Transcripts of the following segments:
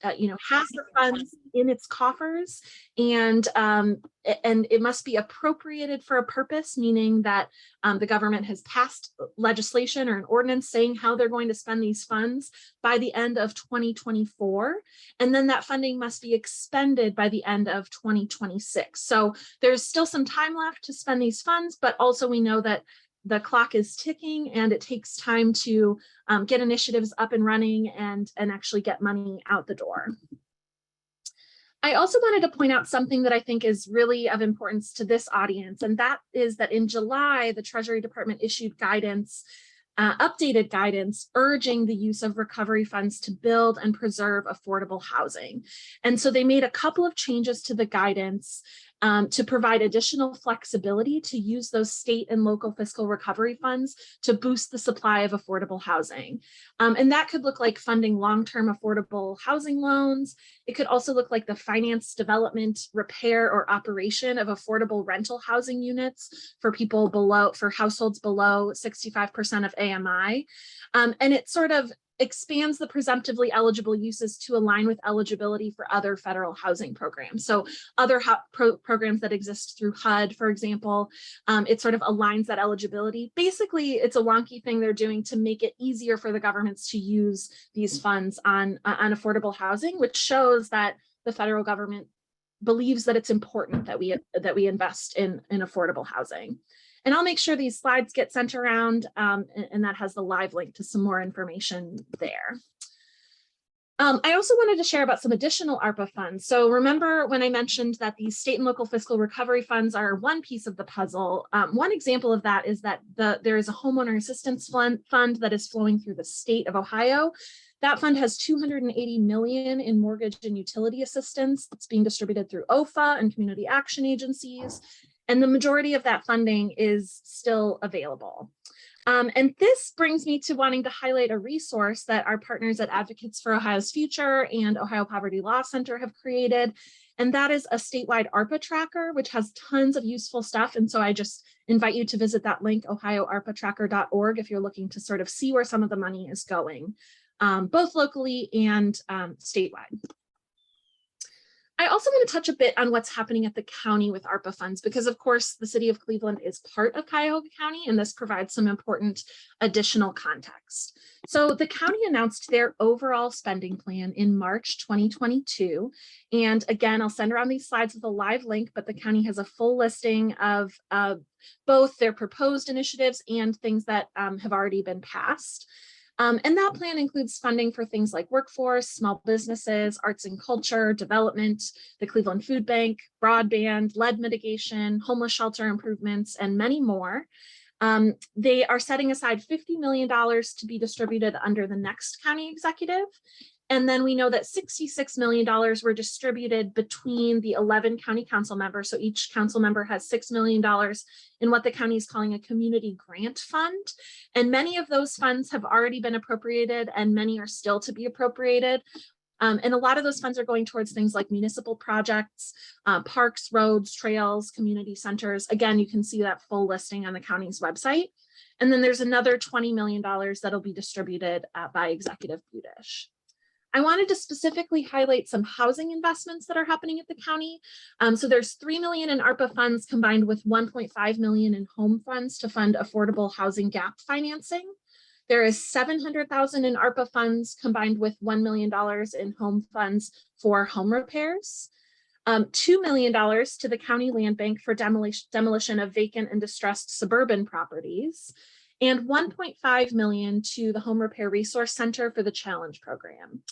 has the funds in its coffers, and it must be appropriated for a purpose, meaning that the government has passed legislation or an ordinance saying how they're going to spend these funds by the end of 2024, and then that funding must be expended by the end of 2026. So there's still some time left to spend these funds, but also we know that the clock is ticking and it takes time to get initiatives up and running and actually get money out the door. I also wanted to point out something that I think is really of importance to this audience, and that is that in July, the Treasury Department issued guidance, updated guidance urging the use of recovery funds to build and preserve affordable housing. And so they made a couple of changes to the guidance to provide additional flexibility to use those state and local fiscal recovery funds to boost the supply of affordable housing. And that could look like funding long-term affordable housing loans. It could also look like the finance, development, repair, or operation of affordable rental housing units for people below, for households below 65% of AMI. And it sort of expands the presumptively eligible uses to align with eligibility for other federal housing programs. So other programs that exist through HUD, for example, it sort of aligns that eligibility. Basically, it's a wonky thing they're doing to make it easier for the governments to use these funds on affordable housing, which shows that the federal government believes that it's important that we invest in affordable housing. And I'll make sure these slides get sent around, and that has the live link to some more information there. I also wanted to share about some additional ARPA funds. So remember when I mentioned that these state and local fiscal recovery funds are one piece of the puzzle. One example of that is that there is a homeowner assistance fund that is flowing through the state of Ohio. That fund has $280 million in mortgage and utility assistance that's being distributed through OFA and community action agencies. And the majority of that funding is still available. And this brings me to wanting to highlight a resource that our partners at Advocates for Ohio's Future and Ohio Poverty Law Center have created. And that is a statewide ARPA tracker, which has tons of useful stuff. And so I just invite you to visit that link, ohioarpatracker.org, if you're looking to sort of see where some of the money is going, both locally and statewide. I also want to touch a bit on what's happening at the county with ARPA funds, because of course the city of Cleveland is part of Cuyahoga County, and this provides some important additional context. So the county announced their overall spending plan in March 2022. And again, I'll send around these slides with a live link, but the county has a full listing of both their proposed initiatives and things that have already been passed. And that plan includes funding for things like workforce, small businesses, arts and culture, development, the Cleveland Food Bank, broadband, lead mitigation, homeless shelter improvements, and many more. They are setting aside $50 million to be distributed under the next county executive. And then we know that $66 million were distributed between the 11 county council members. So each council member has $6 million in what the county is calling a community grant fund. And many of those funds have already been appropriated and many are still to be appropriated. And a lot of those funds are going towards things like municipal projects, parks, roads, trails, community centers. Again, you can see that full listing on the county's website. And then there's another $20 million that'll be distributed by Executive Budish. I wanted to specifically highlight some housing investments that are happening at the county. So there's $3 million in ARPA funds combined with $1.5 million in home funds to fund affordable housing gap financing. There is $700,000 in ARPA funds combined with $1 million in home funds for home repairs. $2 million to the county land bank for demolition of vacant and distressed suburban properties, and $1.5 million to the Home Repair Resource Center for the Challenge program.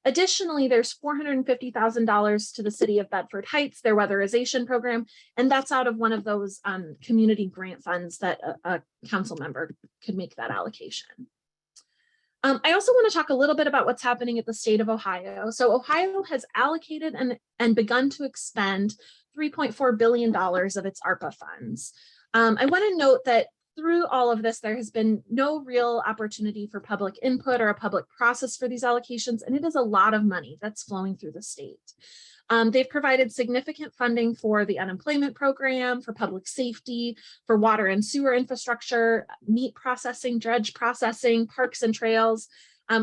Additionally, there's $450,000 to the city of Bedford Heights, their weatherization program, and that's out of one of those community grant funds that a council member could make that allocation. I also want to talk a little bit about what's happening at the state of Ohio. So Ohio has allocated and begun to expend $3.4 billion of its ARPA funds. I want to note that through all of this, there has been no real opportunity for public input or a public process for these allocations, and it is a lot of money that's flowing through the state. They've provided significant funding for the unemployment program, for public safety, for water and sewer infrastructure, meat processing, dredge processing, parks and trails.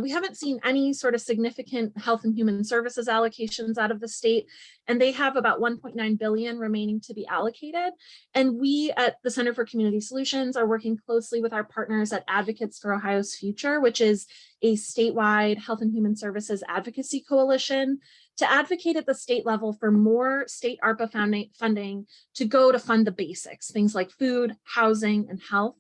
We haven't seen any sort of significant health and human services allocations out of the state, and they have about 1.9 billion remaining to be allocated. And we at the Center for Community Solutions are working closely with our partners at Advocates for Ohio's Future, which is a statewide health and human services advocacy coalition, to advocate at the state level for more state ARPA funding to go to fund the basics, things like food, housing, and health.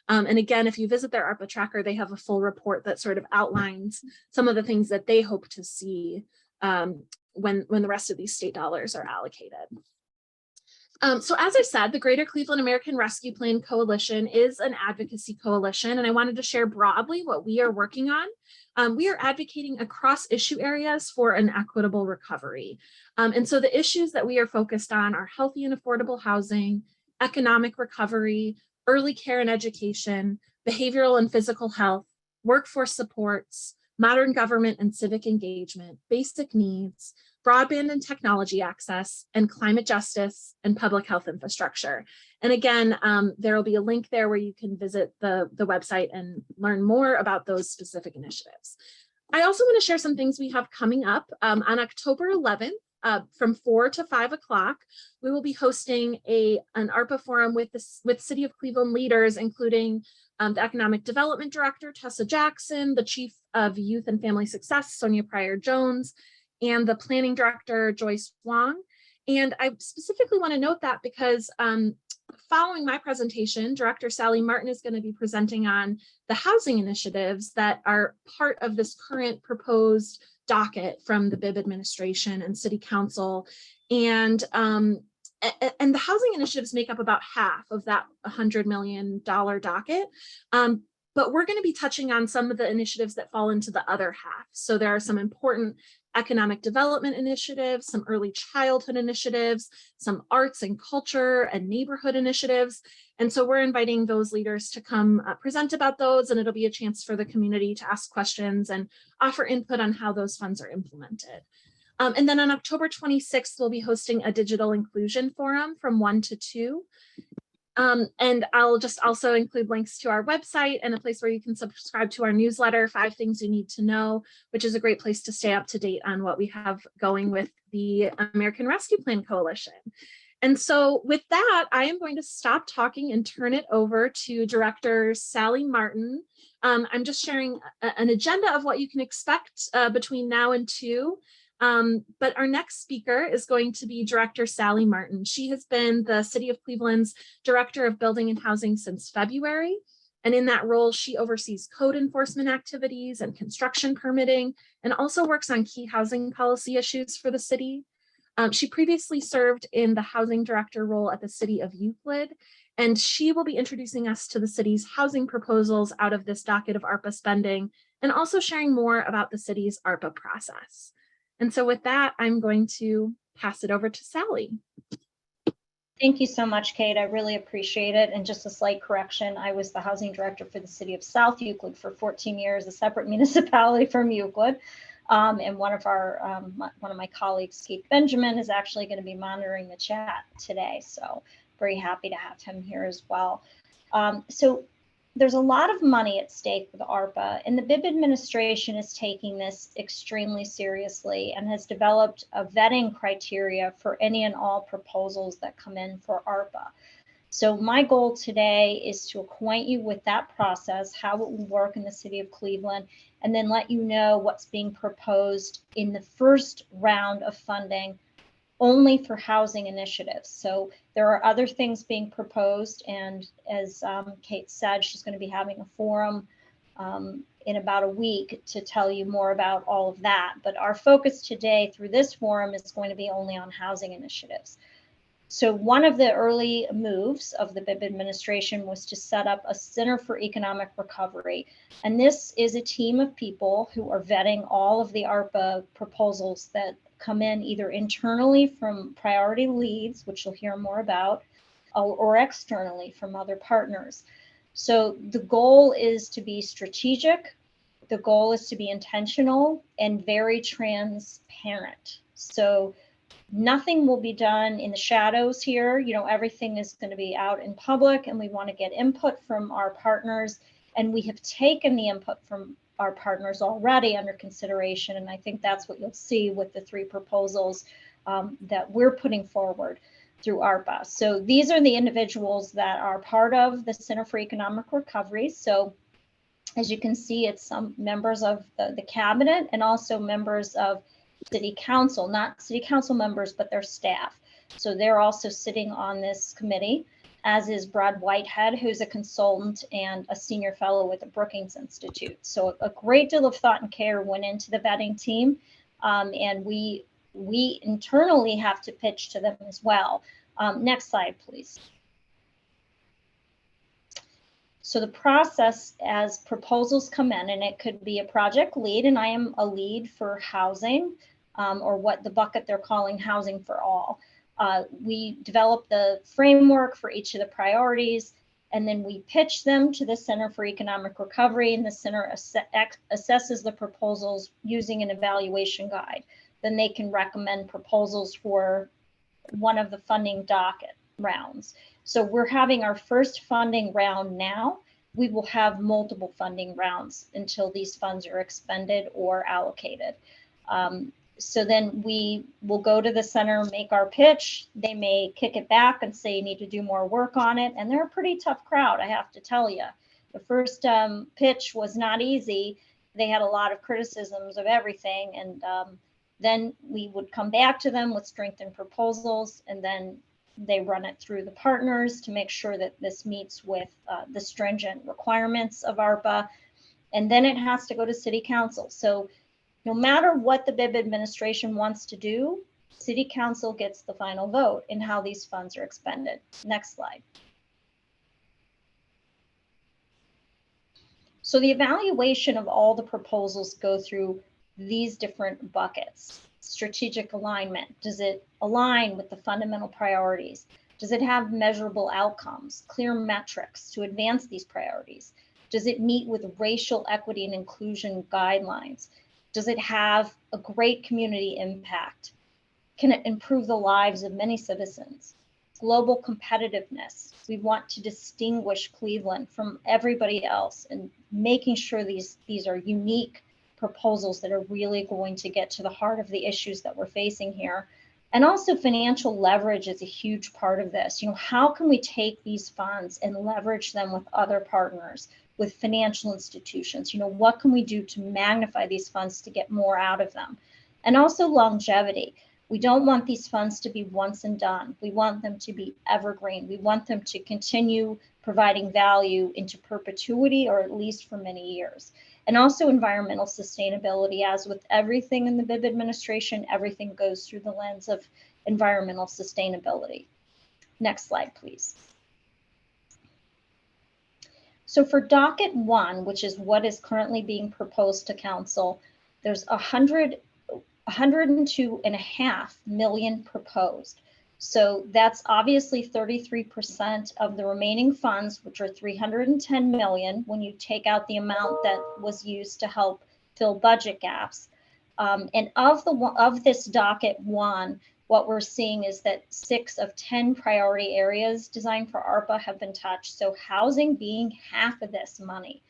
And again, if you visit their ARPA tracker, they have a full report that sort of outlines some of the things that they hope to see when the rest of these state dollars are allocated. So as I said, the Greater Cleveland American Rescue Plan Coalition is an advocacy coalition, and I wanted to share broadly what we are working on. We are advocating across issue areas for an equitable recovery. And so the issues that we are focused on are healthy and affordable housing, economic recovery, early care and education, behavioral and physical health, workforce supports, modern government and civic engagement, basic needs, broadband and technology access, and climate justice and public health infrastructure. And again, there will be a link there where you can visit the website and learn more about those specific initiatives. I also want to share some things we have coming up. On October 11th, from 4 to 5 o'clock, we will be hosting an ARPA forum with City of Cleveland leaders, including the Economic Development Director, Tessa Jackson, the Chief of Youth and Family Success, Sonia Pryor-Jones, and the Planning Director, Joyce Wong. And I specifically want to note that because following my presentation, Director Sally Martin is going to be presenting on the housing initiatives that are part of this current proposed docket from the Bibb administration and City Council. And the housing initiatives make up about half of that $100 million docket. But we're going to be touching on some of the initiatives that fall into the other half. So there are some important economic development initiatives, some early childhood initiatives, some arts and culture and neighborhood initiatives. And so we're inviting those leaders to come present about those, and it'll be a chance for the community to ask questions and offer input on how those funds are implemented. And then on October 26th, we'll be hosting a digital inclusion forum from 1 to 2. And I'll just also include links to our website and a place where you can subscribe to our newsletter, 5 Things You Need to Know, which is a great place to stay up to date on what we have going with the American Rescue Plan Coalition. And so with that, I am going to stop talking and turn it over to Director Sally Martin. I'm just sharing an agenda of what you can expect between now and 2. But our next speaker is going to be Director Sally Martin. She has been the City of Cleveland's Director of Building and Housing since February. And in that role, she oversees code enforcement activities and construction permitting, and also works on key housing policy issues for the city. She previously served in the housing director role at the City of Euclid, and she will be introducing us to the city's housing proposals out of this docket of ARPA spending, and also sharing more about the city's ARPA process. And so with that, I'm going to pass it over to Sally. Thank you so much, Kate. I really appreciate it. And just a slight correction, I was the housing director for the city of South Euclid for 14 years, a separate municipality from Euclid. And one of my colleagues, Keith Benjamin, is actually going to be monitoring the chat today. So very happy to have him here as well. So there's a lot of money at stake with ARPA, and the Bibb administration is taking this extremely seriously and has developed a vetting criteria for any and all proposals that come in for ARPA. So my goal today is to acquaint you with that process, how it will work in the city of Cleveland, and then let you know what's being proposed in the first round of funding only for housing initiatives. So there are other things being proposed, and as Kate said, she's going to be having a forum in about a week to tell you more about all of that. But our focus today through this forum is going to be only on housing initiatives. So one of the early moves of the Bibb administration was to set up a Center for Economic Recovery. And this is a team of people who are vetting all of the ARPA proposals that come in either internally from priority leads, which you'll hear more about, or externally from other partners. So the goal is to be strategic. The goal is to be intentional and very transparent. So nothing will be done in the shadows here. You know, everything is going to be out in public, and we want to get input from our partners. And we have taken the input from our partners already under consideration. And I think that's what you'll see with the 3 proposals that we're putting forward through ARPA. So these are the individuals that are part of the Center for Economic Recovery. So as you can see, it's some members of the cabinet and also members of city council, not city council members, but their staff. So they're also sitting on this committee, as is Brad Whitehead, who's a consultant and a senior fellow with the Brookings Institute. So a great deal of thought and care went into the vetting team. And we internally have to pitch to them as well. Next slide, please. So the process as proposals come in, and it could be a project lead, and I am a lead for housing, or what the bucket they're calling Housing for All. We develop the framework for each of the priorities, and then we pitch them to the Center for Economic Recovery, and the center assesses the proposals using an evaluation guide. Then they can recommend proposals for one of the funding docket rounds. So we're having our first funding round now. We will have multiple funding rounds until these funds are expended or allocated. So then we will go to the center, make our pitch. They may kick it back and say you need to do more work on it. And they're a pretty tough crowd, I have to tell you. The first pitch was not easy. They had a lot of criticisms of everything. And then we would come back to them with strengthened proposals, and then they run it through the partners to make sure that this meets with the stringent requirements of ARPA. And then it has to go to City Council. So no matter what the BIB administration wants to do, City Council gets the final vote in how these funds are expended. Next slide. So the evaluation of all the proposals go through these different buckets. Strategic alignment. Does it align with the fundamental priorities? Does it have measurable outcomes, clear metrics to advance these priorities? Does it meet with racial equity and inclusion guidelines? Does it have a great community impact? Can it improve the lives of many citizens? Global competitiveness. We want to distinguish Cleveland from everybody else and making sure these are unique proposals that are really going to get to the heart of the issues that we're facing here. And also financial leverage is a huge part of this. You know, how can we take these funds and leverage them with other partners, with financial institutions? You know, what can we do to magnify these funds to get more out of them? And also longevity. We don't want these funds to be once and done. We want them to be evergreen. We want them to continue providing value into perpetuity, or at least for many years. And also environmental sustainability. As with everything in the BIB administration, everything goes through the lens of environmental sustainability. Next slide, please. So for docket 1, which is what is currently being proposed to council, there's 102.5 million proposed. So that's obviously 33% of the remaining funds, which are 310 million, when you take out the amount that was used to help fill budget gaps. And of this docket 1, what we're seeing is that 6 of 10 priority areas designed for ARPA have been touched. So housing being half of this money,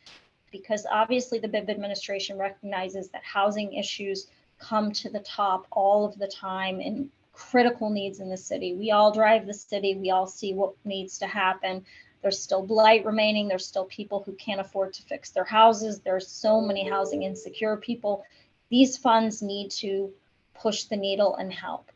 because obviously the BIB administration recognizes that housing issues come to the top all of the time and critical needs in the city. We all drive the city. We all see what needs to happen. There's still blight remaining. There's still people who can't afford to fix their houses. There's so many housing insecure people. These funds need to push the needle and help.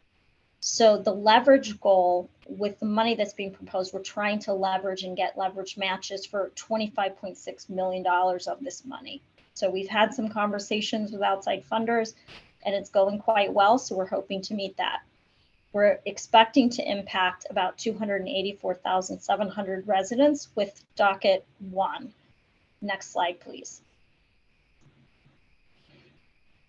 So the leverage goal with the money that's being proposed, we're trying to leverage and get leverage matches for $25.6 million of this money. So we've had some conversations with outside funders, and it's going quite well. So we're hoping to meet that. We're expecting to impact about 284,700 residents with docket 1. Next slide, please.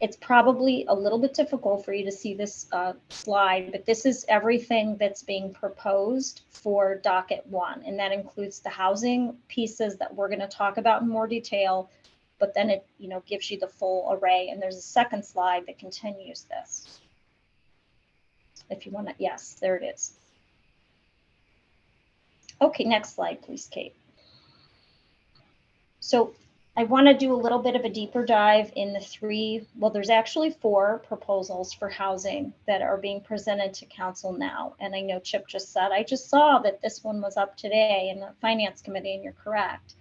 It's probably a little bit difficult for you to see this slide, but this is everything that's being proposed for docket 1. And that includes the housing pieces that we're going to talk about in more detail, but then it, you know, gives you the full array. And there's a second slide that continues this. If you want to, yes, there it is. Okay, next slide, please, Kate. So I want to do a little bit of a deeper dive in the three, well, there's actually 4 proposals for housing that are being presented to council now. And I know Chip just said, I just saw that this one was up today in the finance committee, and you're correct.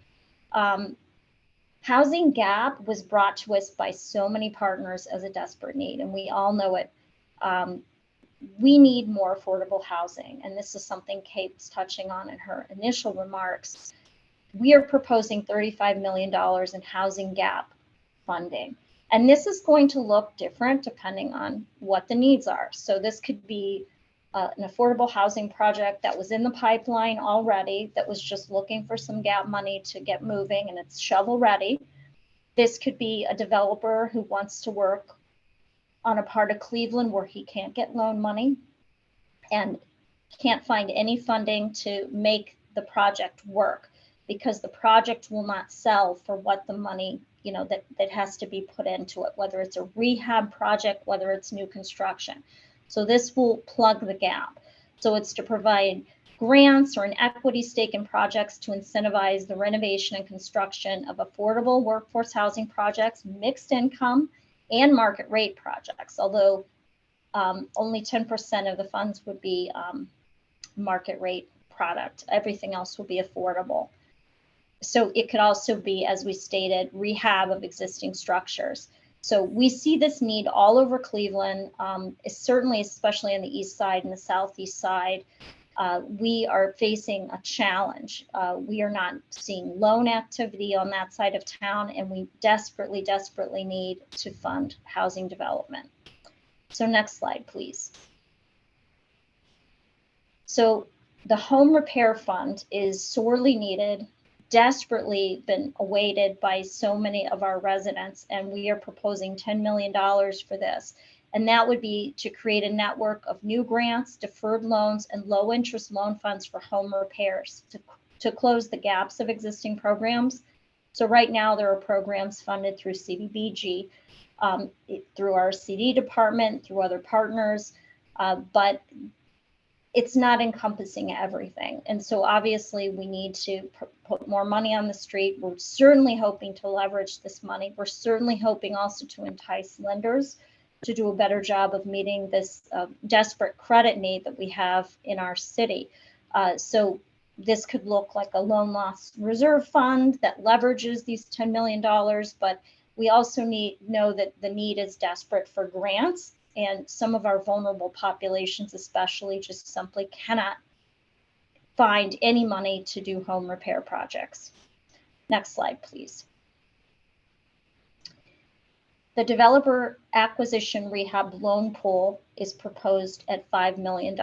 Housing gap was brought to us by so many partners as a desperate need, and we all know it. We need more affordable housing, and this is something Kate's touching on in her initial remarks. We are proposing $35 million in housing gap funding. And this is going to look different depending on what the needs are. So this could be an affordable housing project that was in the pipeline already, that was just looking for some gap money to get moving, and it's shovel ready. This could be a developer who wants to work on a part of Cleveland where he can't get loan money and can't find any funding to make the project work, because the project will not sell for what the money, that has to be put into it, whether it's a rehab project, whether it's new construction. So this will plug the gap. So it's to provide grants or an equity stake in projects to incentivize the renovation and construction of affordable workforce housing projects, mixed income, and market rate projects, although only 10% of the funds would be market rate product. Everything else will be affordable. So it could also be, as we stated, rehab of existing structures. So we see this need all over Cleveland, certainly, especially on the east side and the southeast side. We are facing a challenge. We are not seeing loan activity on that side of town, and we desperately, desperately need to fund housing development. So next slide, please. So the home repair fund is sorely needed, desperately been awaited by so many of our residents, and we are proposing $10 million for this. And that would be to create a network of new grants, deferred loans, and low interest loan funds for home repairs to close the gaps of existing programs. So right now there are programs funded through CDBG, through our CD department, through other partners, but it's not encompassing everything. And so obviously we need to put more money on the street. We're certainly hoping to leverage this money. We're certainly hoping also to entice lenders to do a better job of meeting this desperate credit need that we have in our city. So this could look like a loan loss reserve fund that leverages these $10 million, but we also know that the need is desperate for grants, and some of our vulnerable populations especially just simply cannot find any money to do home repair projects. Next slide, please. The developer acquisition rehab loan pool is proposed at $5 million.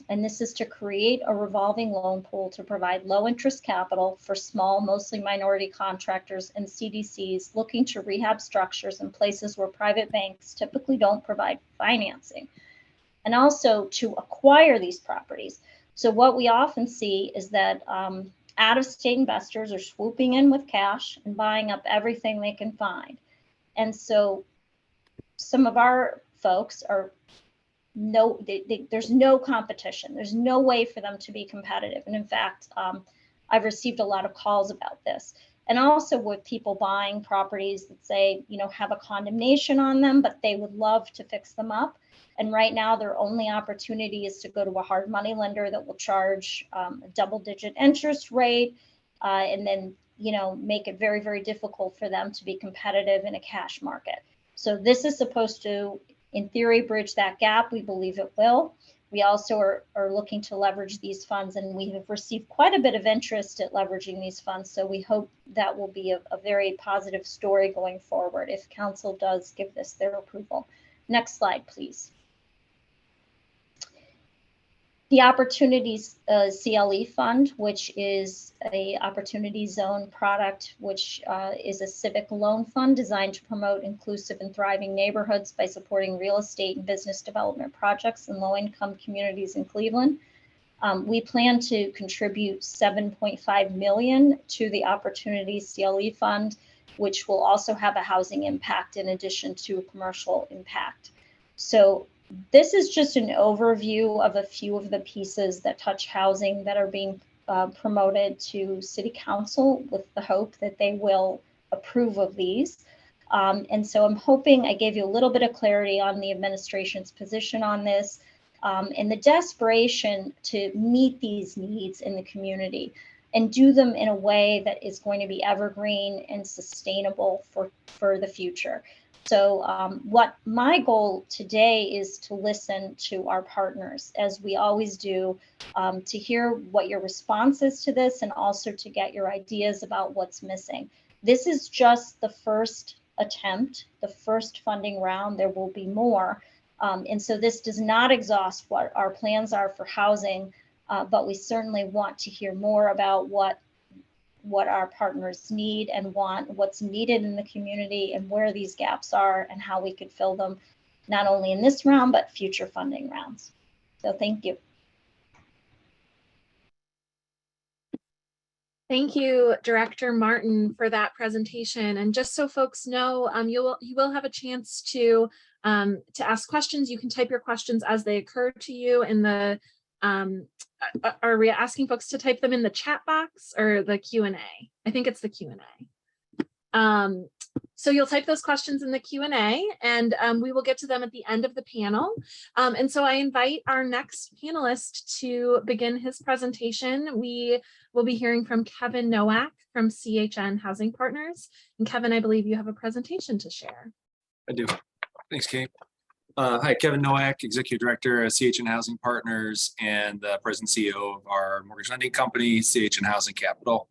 And this is to create a revolving loan pool to provide low interest capital for small, mostly minority contractors and CDCs looking to rehab structures in places where private banks typically don't provide financing, and also to acquire these properties. So what we often see is that out-of-state investors are swooping in with cash and buying up everything they can find. And so some of our folks are there's no competition. There's no way for them to be competitive. And in fact, I've received a lot of calls about this. And also with people buying properties that say, have a condemnation on them, but they would love to fix them up. And right now their only opportunity is to go to a hard money lender that will charge a double-digit interest rate, and then make it very, very difficult for them to be competitive in a cash market. So this is supposed to, in theory, bridge that gap. We believe it will. We also are looking to leverage these funds, and we have received quite a bit of interest at leveraging these funds. So we hope that will be a very positive story going forward if council does give this their approval. Next slide, please. The Opportunities CLE Fund, which is a Opportunity Zone product, which is a civic loan fund designed to promote inclusive and thriving neighborhoods by supporting real estate and business development projects in low-income communities in Cleveland. We plan to contribute $7.5 million to the Opportunities CLE Fund, which will also have a housing impact in addition to a commercial impact. So this is just an overview of a few of the pieces that touch housing that are being promoted to City Council, with the hope that they will approve of these. And so I'm hoping I gave you a little bit of clarity on the administration's position on this, and the desperation to meet these needs in the community and do them in a way that is going to be evergreen and sustainable for the future. So what my goal today is to listen to our partners, as we always do, to hear what your response is to this, and also to get your ideas about what's missing. This is just the first attempt, the first funding round. There will be more. And so this does not exhaust what our plans are for housing, but we certainly want to hear more about what our partners need and want, what's needed in the community, and where these gaps are, and how we could fill them, not only in this round, but future funding rounds. So thank you. Thank you, Director Martin, for that presentation. And just so folks know, you will have a chance to ask questions. You can type your questions as they occur to you in the, are we asking folks to type them in the chat box or the Q&A? I think it's the Q&A. So you'll type those questions in the Q&A, and we will get to them at the end of the panel. And so I invite our next panelist to begin his presentation. We will be hearing from Kevin Nowak from CHN Housing Partners. And Kevin, I believe you have a presentation to share. I do. Thanks, Kate. Hi, Kevin Nowak, Executive Director at CHN Housing Partners and the President and CEO of our mortgage lending company, CHN Housing Capital.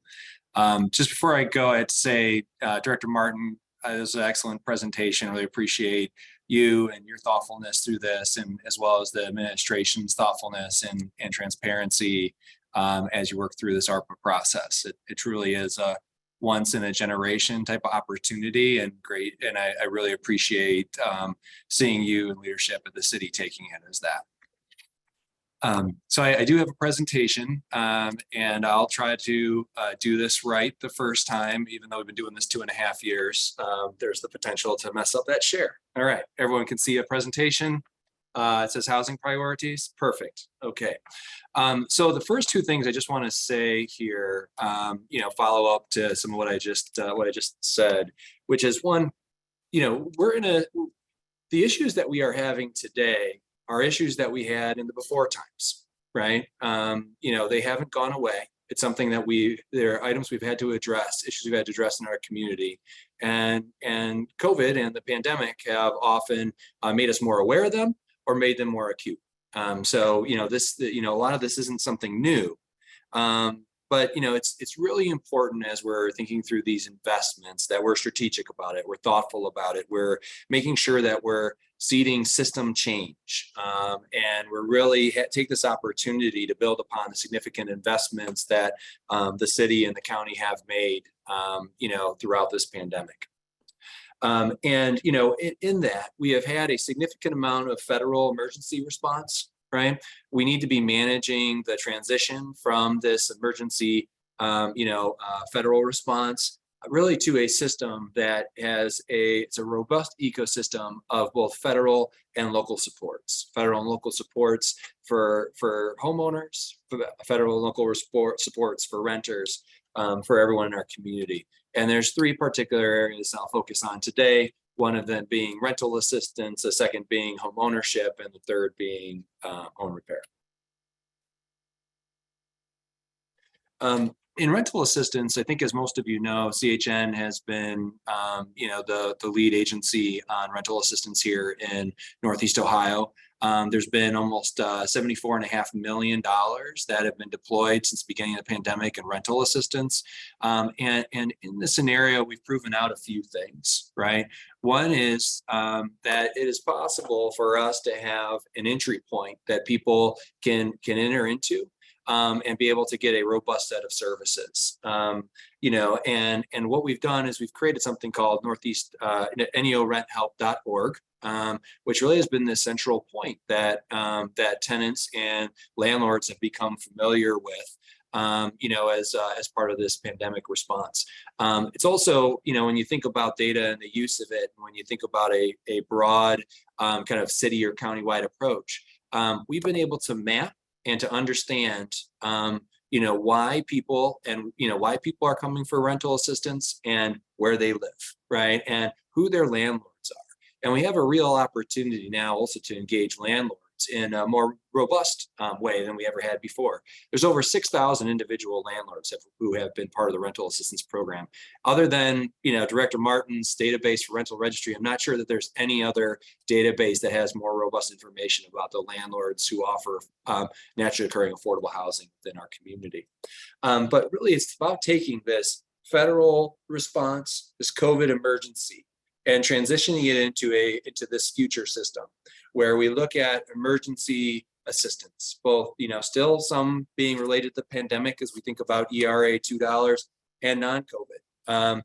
Just before I go, I'd say, Director Martin, this was an excellent presentation. Really appreciate you and your thoughtfulness through this, and as well as the administration's thoughtfulness and transparency as you work through this ARPA process. It truly is a once in a generation type of opportunity, and great. And I really appreciate seeing you and leadership at the city taking it as that. So I do have a presentation, and I'll try to do this right the first time, even though we've been doing this 2.5 years. There's the potential to mess up that share. All right, everyone can see a presentation. It says housing priorities. Perfect. Okay. So the first two things I just want to say here, follow up to some of what I just said, which is one, the issues that we are having today are issues that we had in the before times, right? They haven't gone away. It's something that there are items we've had to address, issues we've had to address in our community. And COVID and the pandemic have often made us more aware of them or made them more acute. So, a lot of this isn't something new. But it's really important as we're thinking through these investments that we're strategic about it, we're thoughtful about it, we're making sure that we're seeding system change, and we're really take this opportunity to build upon the significant investments that the city and the county have made, throughout this pandemic. In that we have had a significant amount of federal emergency response. Right. We need to be managing the transition from this emergency, federal response really to a system that has it's a robust ecosystem of both federal and local supports, for homeowners, for federal and local supports for renters, for everyone in our community. And there's three particular areas I'll focus on today. One of them being rental assistance, the second being home ownership, and the third being home repair. In rental assistance, I think as most of you know, CHN has been, the lead agency on rental assistance here in Northeast Ohio. There's been almost $74.5 million that have been deployed since the beginning of the pandemic in rental assistance. And in this scenario, we've proven out a few things, right? One is that it is possible for us to have an entry point that people can enter into. And be able to get a robust set of services, and what we've done is we've created something called Northeast neorenthealth.org, which really has been the central point that tenants and landlords have become familiar with, as part of this pandemic response. It's also, when you think about data and the use of it, when you think about a broad kind of city or countywide approach, we've been able to map and to understand why people are coming for rental assistance and where they live, right? And who their landlords are. And we have a real opportunity now also to engage landlords in a more robust way than we ever had before. There's over 6,000 individual landlords who have been part of the rental assistance program. Other than, Director Martin's database for rental registry, I'm not sure that there's any other database that has more robust information about the landlords who offer naturally occurring affordable housing within our community. But really, it's about taking this federal response, this COVID emergency, and transitioning it into this future system where we look at emergency assistance, both, still some being related to the pandemic as we think about ERA $2 and non-COVID.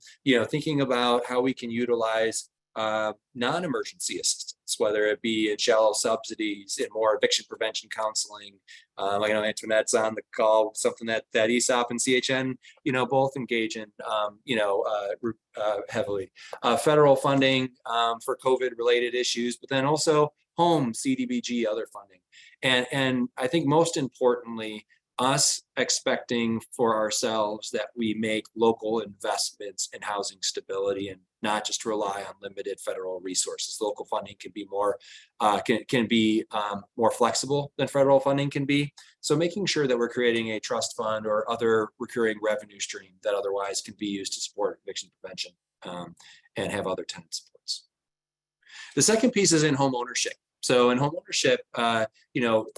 Thinking about how we can utilize non-emergency assistance, whether it be in shallow subsidies, in more eviction prevention counseling. I know Antoinette's on the call, something that ESOP and CHN, both engage in, heavily. Federal funding for COVID-related issues, but then also home, CDBG, other funding. And I think most importantly, us expecting for ourselves that we make local investments in housing stability and not just rely on limited federal resources. Local funding can be more more flexible than federal funding can be. So making sure that we're creating a trust fund or other recurring revenue stream that otherwise can be used to support eviction prevention and have other tenant supports. The second piece is in home ownership. So in home ownership,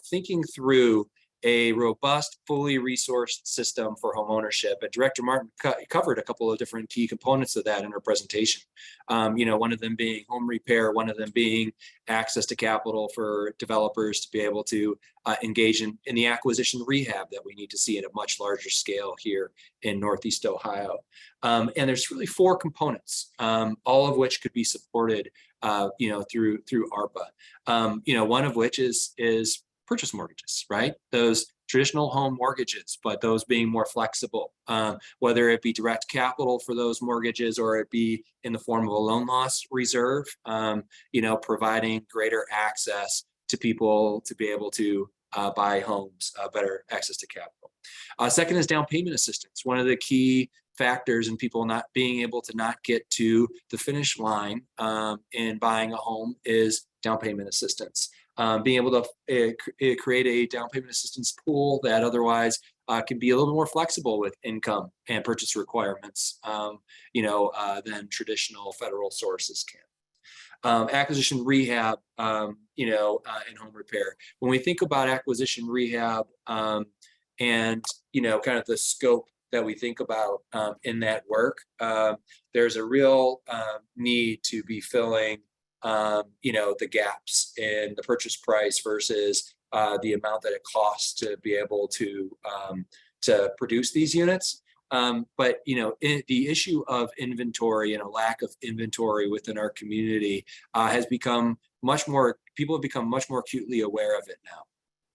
thinking through a robust, fully resourced system for home ownership. And Director Martin covered a couple of different key components of that in her presentation. One of them being home repair, one of them being access to capital for developers to be able to engage in the acquisition rehab that we need to see at a much larger scale here in Northeast Ohio. And there's really 4 components, all of which could be supported, through ARPA. One of which is purchase mortgages, right? Those traditional home mortgages, but those being more flexible, whether it be direct capital for those mortgages or it be in the form of a loan loss reserve, providing greater access to people to be able to buy homes, better access to capital. Second is down payment assistance. One of the key factors in people not being able to not get to the finish line in buying a home is down payment assistance. Being able to create a down payment assistance pool that otherwise can be a little more flexible with income and purchase requirements, than traditional federal sources can. Acquisition rehab, in home repair. When we think about acquisition rehab and, kind of the scope that we think about in that work, there's a real need to be filling the gaps in the purchase price versus the amount that it costs to be able to produce these units. But the issue of inventory and a lack of inventory within our community has become people have become much more acutely aware of it now,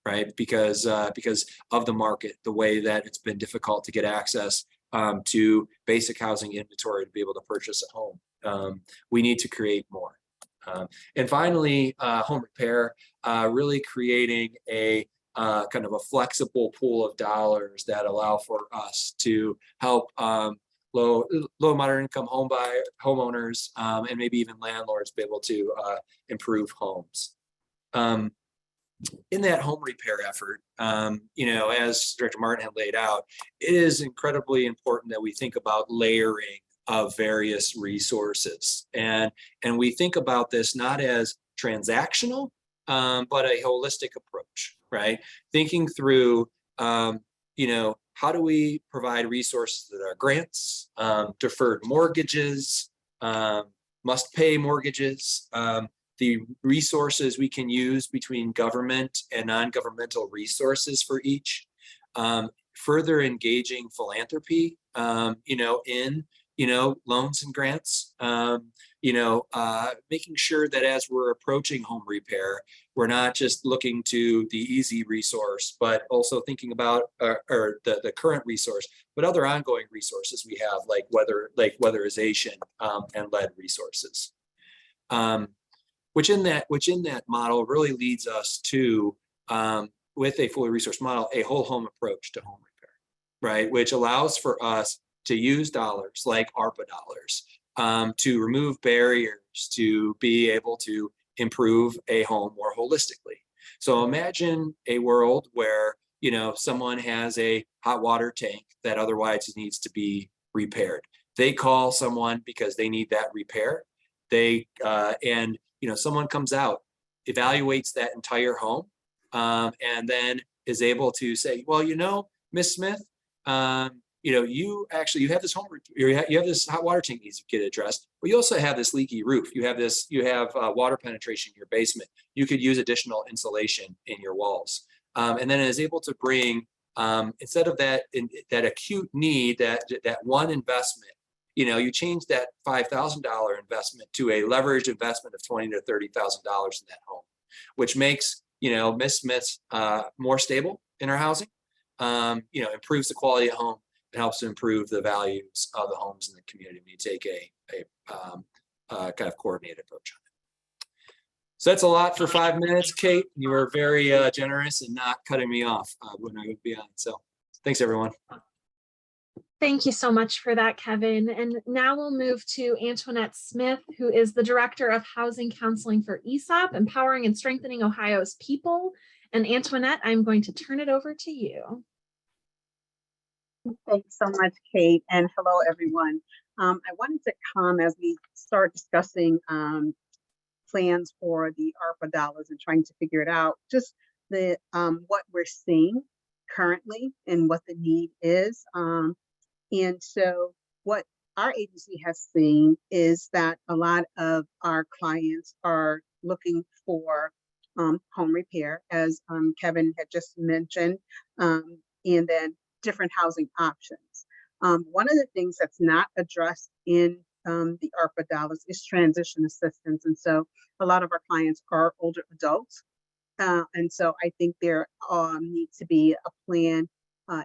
right? Because of the market, the way that it's been difficult to get access to basic housing inventory to be able to purchase a home. We need to create more. And finally, home repair, really creating a kind of a flexible pool of dollars that allow for us to help low moderate income homeowners and maybe even landlords be able to improve homes. In that home repair effort, as Director Martin had laid out, it is incredibly important that we think about layering of various resources. And we think about this not as transactional, but a holistic approach, right? Thinking through, how do we provide resources that are grants, deferred mortgages, must pay mortgages, the resources we can use between government and non-governmental resources for each, further engaging philanthropy, in loans and grants, making sure that as we're approaching home repair, we're not just looking to the easy resource, but also thinking about the current resource, but other ongoing resources we have, like weatherization and lead resources. Which in that model really leads us to, with a fully resourced model, a whole home approach to home repair. right? Which allows for us to use dollars like ARPA dollars to remove barriers to be able to improve a home more holistically. So imagine a world where, you know, someone has a hot water tank that otherwise needs to be repaired. They call someone because they need that repair. And you know, someone comes out, evaluates that entire home, and then is able to say, well, you know, Miss Smith, you know, you have this you have this hot water tank needs to get addressed, but you also have this leaky roof. You have water penetration in your basement. You could use additional insulation in your walls, and then is able to bring instead of that acute need, that one investment. You know, you change that $5,000 investment to a leveraged investment of $20,000 to $30,000 in that home, which makes, you know, Miss Smith's more stable in her housing. You know, improves the quality of home. It helps to improve the values of the homes in the community when you take a kind of coordinated approach on it. So that's a lot for 5 minutes, Kate. You were very generous and not cutting me off when I would be on. So thanks, everyone. Thank you so much for that, Kevin. And now we'll move to Antoinette Smith, who is the Director of Housing Counseling for ESOP, Empowering and Strengthening Ohio's People. And Antoinette, I'm going to turn it over to you. Thanks so much, Kate, and hello, everyone. I wanted to come as we start discussing plans for the ARPA dollars and trying to figure it out, just the what we're seeing currently and what the need is. And so what our agency has seen is that a lot of our clients are looking for home repair, as Kevin had just mentioned, and then different housing options. One of the things that's not addressed in the ARPA dollars is transition assistance. And so a lot of our clients are older adults. And so I think there needs to be a plan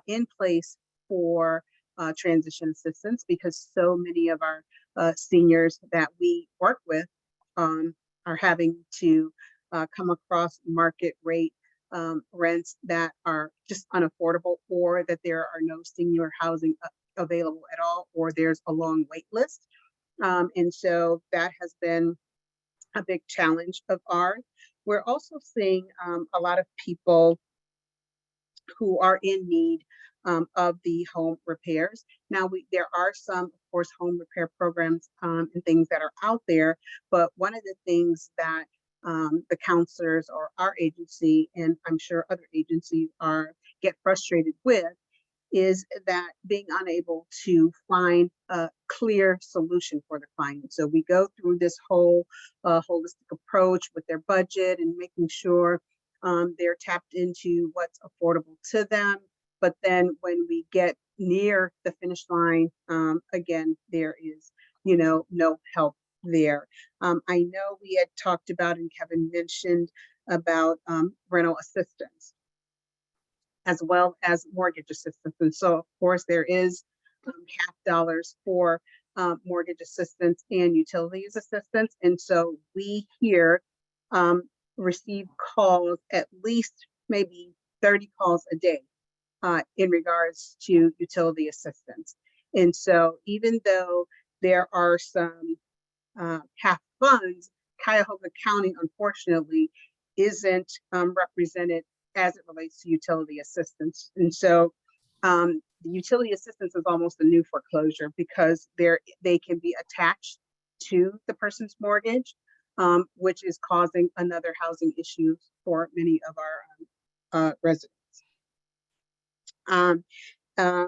in place for transition assistance, because so many of our seniors that we work with are having to come across market rate rents that are just unaffordable, or that there are no senior housing available at all, or there's a long wait list. And so that has been a big challenge of ours. We're also seeing a lot of people who are in need of the home repairs. Now, there are some, of course, home repair programs and things that are out there, but one of the things that the counselors or our agency, and I'm sure other agencies get frustrated with, is that being unable to find a clear solution for the client. So we go through this whole holistic approach with their budget and making sure they're tapped into what's affordable to them. But then when we get near the finish line, again, there is, no help there. I know we had talked about, and Kevin mentioned about rental assistance, as well as mortgage assistance. And so, of course, there is $50 for mortgage assistance and utilities assistance. And so we here receive calls, at least maybe 30 calls a day in regards to utility assistance. And so even though there are some half funds, Cuyahoga County, unfortunately, isn't represented as it relates to utility assistance. And so the utility assistance is almost a new foreclosure, because they can be attached to the person's mortgage, which is causing another housing issue for many of our residents.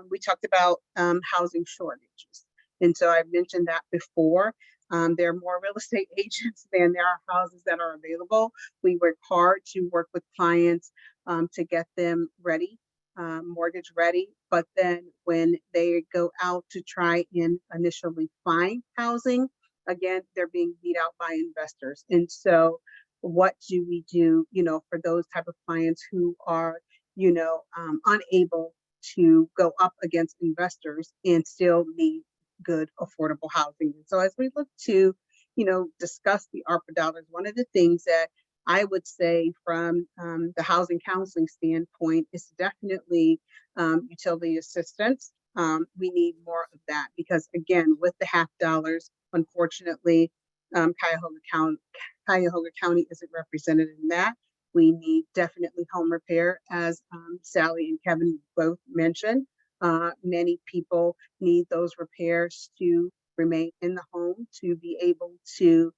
We talked about housing shortages. And so I've mentioned that before. There are more real estate agents than there are houses that are available. We work hard to work with clients to get them ready, mortgage ready. But then when they go out to try and initially find housing, again, they're being beat out by investors. And so what do we do, for those type of clients who are, unable to go up against investors and still need good, affordable housing? And so as we look to, discuss the ARPA dollars, one of the things that I would say from the housing counseling standpoint, it's definitely utility assistance. We need more of that because again, with the half dollars, unfortunately, Cuyahoga County isn't represented in that. We need definitely home repair, as Sally and Kevin both mentioned. Many people need those repairs to remain in the home, to be able to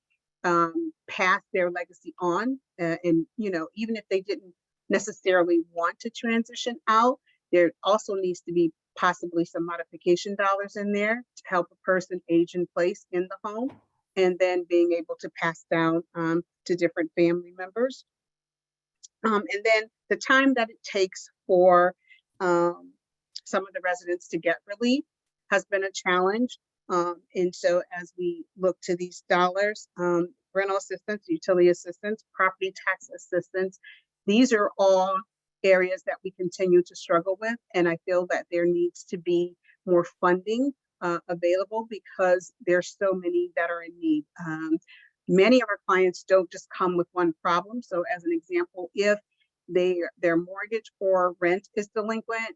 pass their legacy on. And, you know, even if they didn't necessarily want to transition out, there also needs to be possibly some modification dollars in there to help a person age in place in the home, and then being able to pass down to different family members. And then the time that it takes for some of the residents to get relief has been a challenge. And so as we look to these dollars, rental assistance, utility assistance, property tax assistance, these are all areas that we continue to struggle with. And I feel that there needs to be more funding available because there's so many that are in need. Many of our clients don't just come with one problem. So as an example, if their mortgage or rent is delinquent,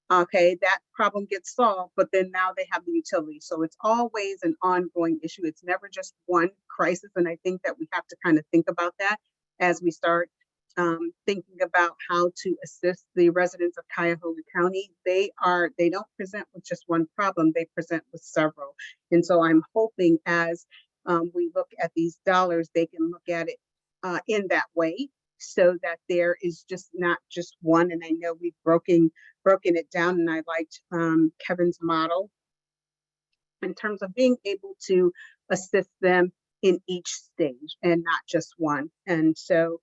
okay, that problem gets solved, but then now they have the utility. So it's always an ongoing issue. It's never just one crisis. And I think that we have to kind of think about that as we start thinking about how to assist the residents of Cuyahoga County. They don't present with just one problem, they present with several. And so I'm hoping as we look at these dollars, they can look at it in that way, so that there is just not just one. And I know we've broken it down, and I liked Kevin's model in terms of being able to assist them in each stage and not just one. And so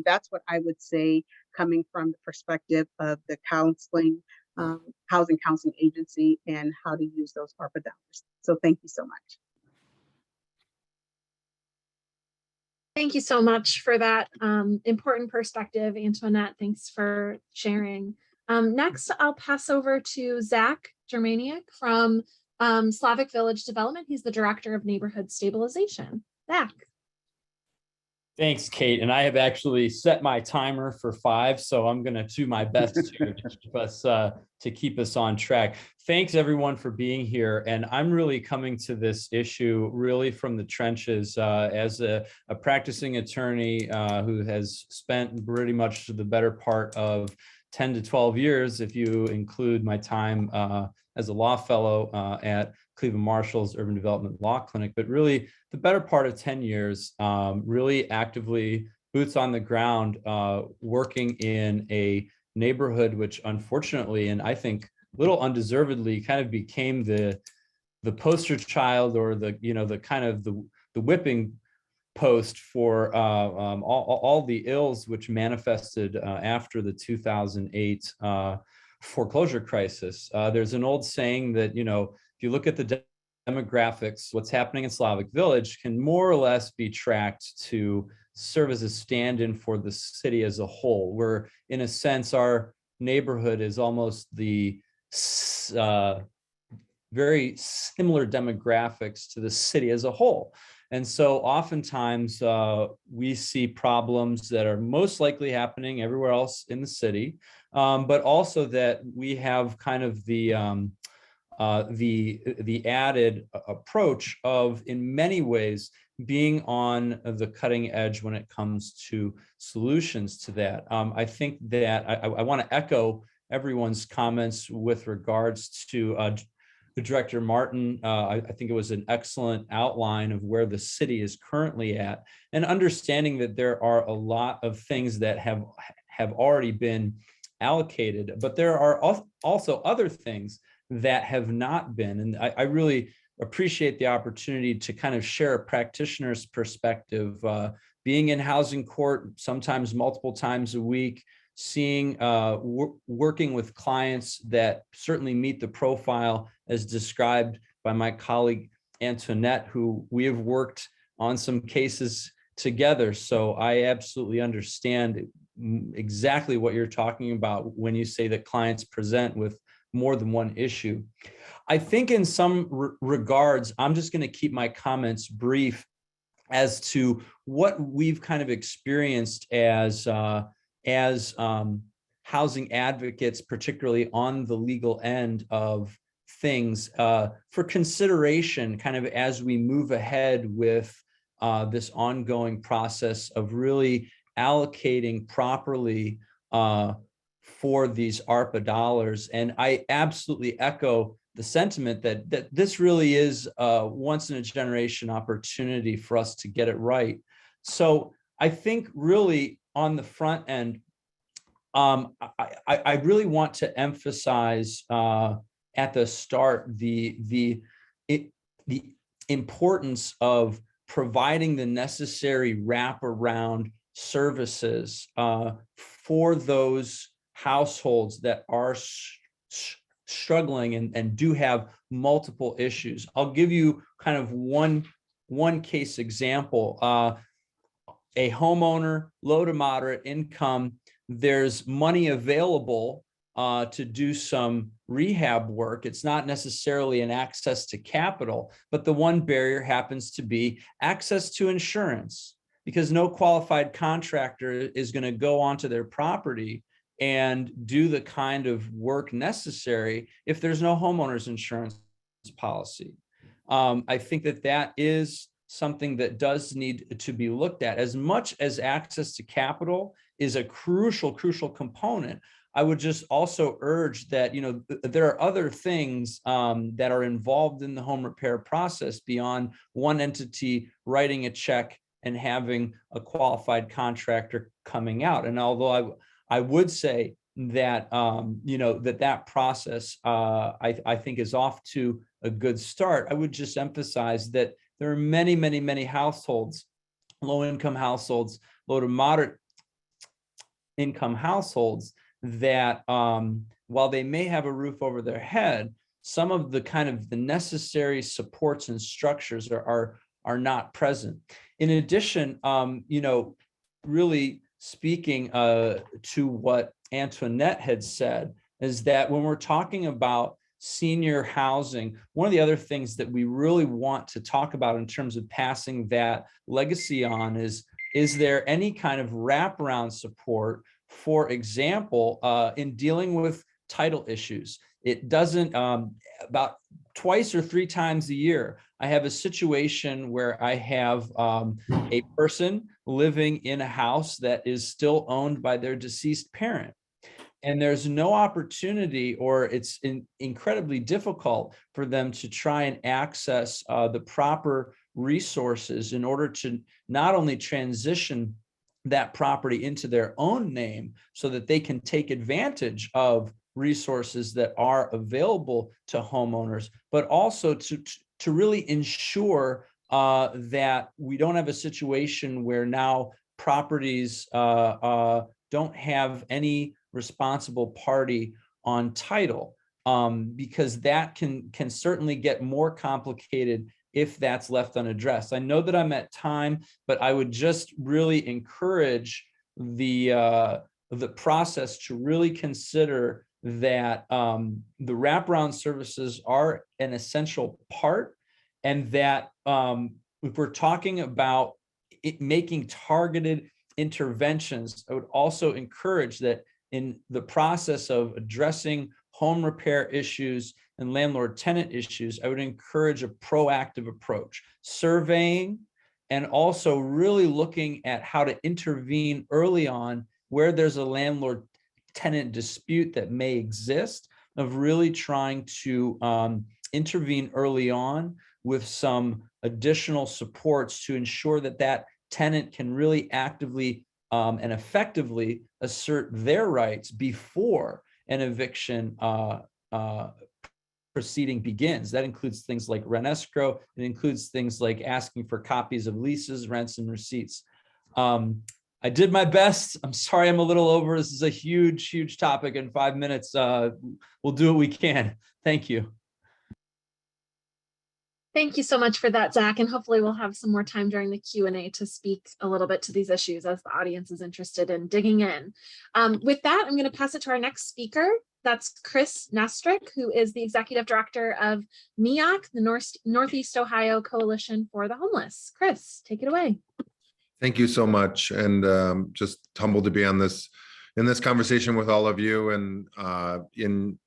that's what I would say, coming from the perspective of the counseling, housing counseling agency, and how to use those ARPA dollars. So thank you so much. Thank you so much for that important perspective, Antoinette. Thanks for sharing. Next, I'll pass over to Zach Germaniak from Slavic Village Development. He's the Director of Neighborhood Stabilization. Zach. Thanks, Kate. And I have actually set my timer for 5, so I'm going to do my best to keep us on track. Thanks, everyone, for being here. And I'm really coming to this issue really from the trenches as a practicing attorney who has spent pretty much the better part of 10 to 12 years, if you include my time as a law fellow at Cleveland Marshall's Urban Development Law Clinic, but really the better part of 10 years, really actively boots on the ground, working in a neighborhood, which unfortunately, and I think a little undeservedly, kind of became the poster child, or the kind of the whipping post for all the ills which manifested after the 2008 foreclosure crisis. There's an old saying that, if you look at the demographics, what's happening in Slavic Village can more or less be tracked to serve as a stand-in for the city as a whole, where in a sense our neighborhood is almost the very similar demographics to the city as a whole. And so oftentimes we see problems that are most likely happening everywhere else in the city, but also that we have kind of the added approach of, in many ways, being on the cutting edge when it comes to solutions to that. I think that I want to echo everyone's comments with regards to the Director Martin. I think it was an excellent outline of where the city is currently at, and understanding that there are a lot of things that have already been allocated, but there are also other things that have not been. And I really appreciate the opportunity to kind of share a practitioner's perspective, being in housing court sometimes multiple times a week, seeing, working with clients that certainly meet the profile as described by my colleague Antoinette, who we have worked on some cases together. So I absolutely understand exactly what you're talking about when you say that clients present with more than one issue. I think in some regards, I'm just going to keep my comments brief as to what we've kind of experienced as housing advocates, particularly on the legal end of things, for consideration kind of as we move ahead with this ongoing process of really allocating properly for these ARPA dollars. And I absolutely echo the sentiment that this really is a once in a generation opportunity for us to get it right. So I think really on the front end, I really want to emphasize at the start the importance of providing the necessary wraparound services for those households that are struggling and do have multiple issues. I'll give you kind of one case example. A homeowner, low to moderate income, there's money available to do some rehab work. It's not necessarily an access to capital, but the one barrier happens to be access to insurance, because no qualified contractor is going to go onto their property and do the kind of work necessary if there's no homeowner's insurance policy. I think that is something that does need to be looked at. As much as access to capital is a crucial component, I would just also urge that, you know, there are other things that are involved in the home repair process beyond one entity writing a check and having a qualified contractor coming out. And although I would say that, you know, that process, I think is off to a good start, I would just emphasize that there are many households, low-income households, low to moderate income households that while they may have a roof over their head, some of the kind of the necessary supports and structures are not present. In addition, you know, really speaking to what Antoinette had said, is that when we're talking about senior housing, one of the other things that we really want to talk about in terms of passing that legacy on is there any kind of wraparound support, for example, in dealing with title issues? It doesn't, about twice or three times a year, I have a situation where I have a person living in a house that is still owned by their deceased parent. And there's no opportunity, or it's incredibly difficult for them to try and access the proper resources in order to not only transition that property into their own name so that they can take advantage of resources that are available to homeowners, but also to really ensure that we don't have a situation where now properties don't have any responsible party on title, because that can certainly get more complicated if that's left unaddressed. I know that I'm at time, but I would just really encourage the process to really consider that the wraparound services are an essential part, and that if we're talking about making targeted interventions, I would also encourage that in the process of addressing home repair issues and landlord-tenant issues, I would encourage a proactive approach, surveying, and also really looking at how to intervene early on where there's a landlord-tenant dispute that may exist, of really trying to intervene early on with some additional supports to ensure that that tenant can really actively and effectively assert their rights before an eviction proceeding begins. That includes things like rent escrow. It includes things like asking for copies of leases, rents, and receipts. I did my best. I'm sorry I'm a little over. This is a huge topic in 5 minutes. We'll do what we can. Thank you. Thank you so much for that, Zach, and hopefully we'll have some more time during the Q&A to speak a little bit to these issues as the audience is interested in digging in. With that, I'm going to pass it to our next speaker. that's Chris Nestrick, who is the Executive Director of NEOC, the Northeast Ohio Coalition for the Homeless. Chris, take it away. Thank you so much, and just humbled to be on this in this conversation with all of you. And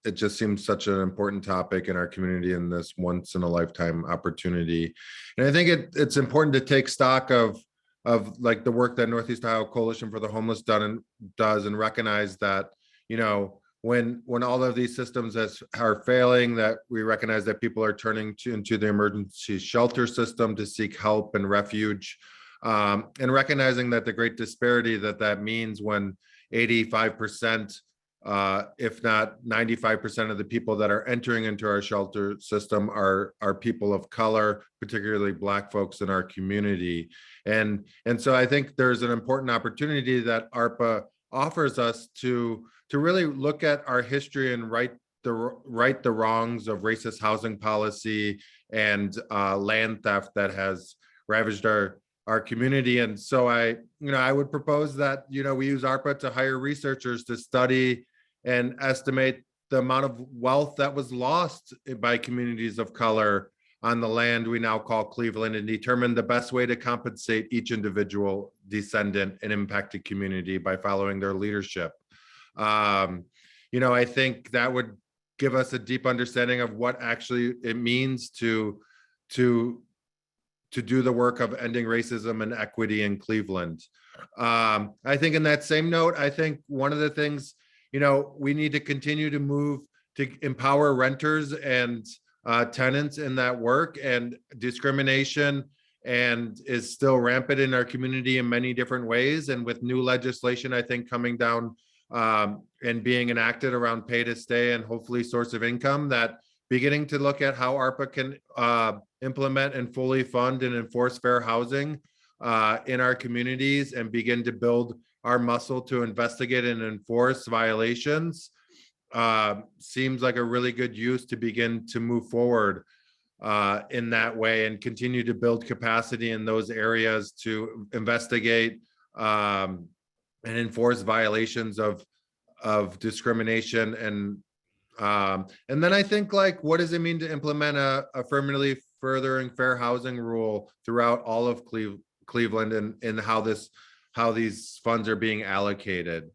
it just seems such an important topic in our community and this once in a lifetime opportunity. And I think it's important to take stock of like the work that Northeast Ohio Coalition for the Homeless does and recognize that, you know, when all of these systems are failing, that we recognize that people are turning into the emergency shelter system to seek help and refuge. And recognizing that the great disparity that means when 85%, if not 95% of the people that are entering into our shelter system are people of color, particularly Black folks in our community. And so I think there's an important opportunity that ARPA offers us to really look at our history and right the wrongs of racist housing policy and land theft that has ravaged our community. And so I would propose that, we use ARPA to hire researchers to study and estimate the amount of wealth that was lost by communities of color on the land we now call Cleveland, and determine the best way to compensate each individual descendant and impacted community by following their leadership. I think that would give us a deep understanding of what actually it means to do the work of ending racism and equity in Cleveland. I think in that same note, I think one of the things, we need to continue to move to empower renters and tenants in that work. And discrimination is still rampant in our community in many different ways. And with new legislation, I think coming down and being enacted around pay to stay and hopefully source of income, that beginning to look at how ARPA can implement and fully fund and enforce fair housing in our communities and begin to build our muscle to investigate and enforce violations seems like a really good use to begin to move forward in that way and continue to build capacity in those areas to investigate and enforce violations of discrimination. And then I think, like, what does it mean to implement a affirmatively furthering fair housing rule throughout all of Cleveland and how these funds are being allocated?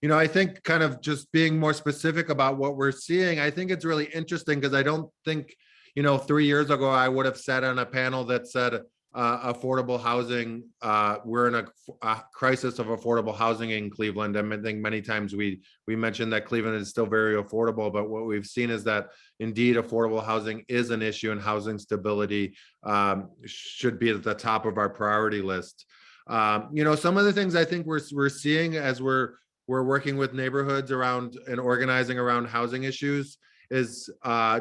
I think kind of just being more specific about what we're seeing, I think it's really interesting because I don't think, 3 years ago, I would have sat on a panel that said affordable housing, we're in a crisis of affordable housing in Cleveland. And I think many times we mentioned that Cleveland is still very affordable, but what we've seen is that indeed affordable housing is an issue, and housing stability should be at the top of our priority list. Some of the things I think we're seeing as we're working with neighborhoods around and organizing around housing issues is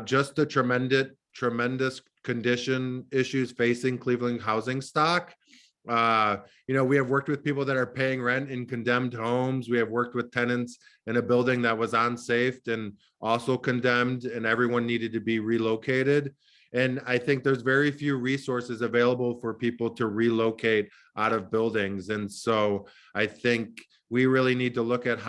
just the tremendous condition issues facing Cleveland housing stock. We have worked with people that are paying rent in condemned homes. We have worked with tenants in a building that was unsafe and also condemned, and everyone needed to be relocated. And I think there's very few resources available for people to relocate out of buildings. And so I think we really need to look at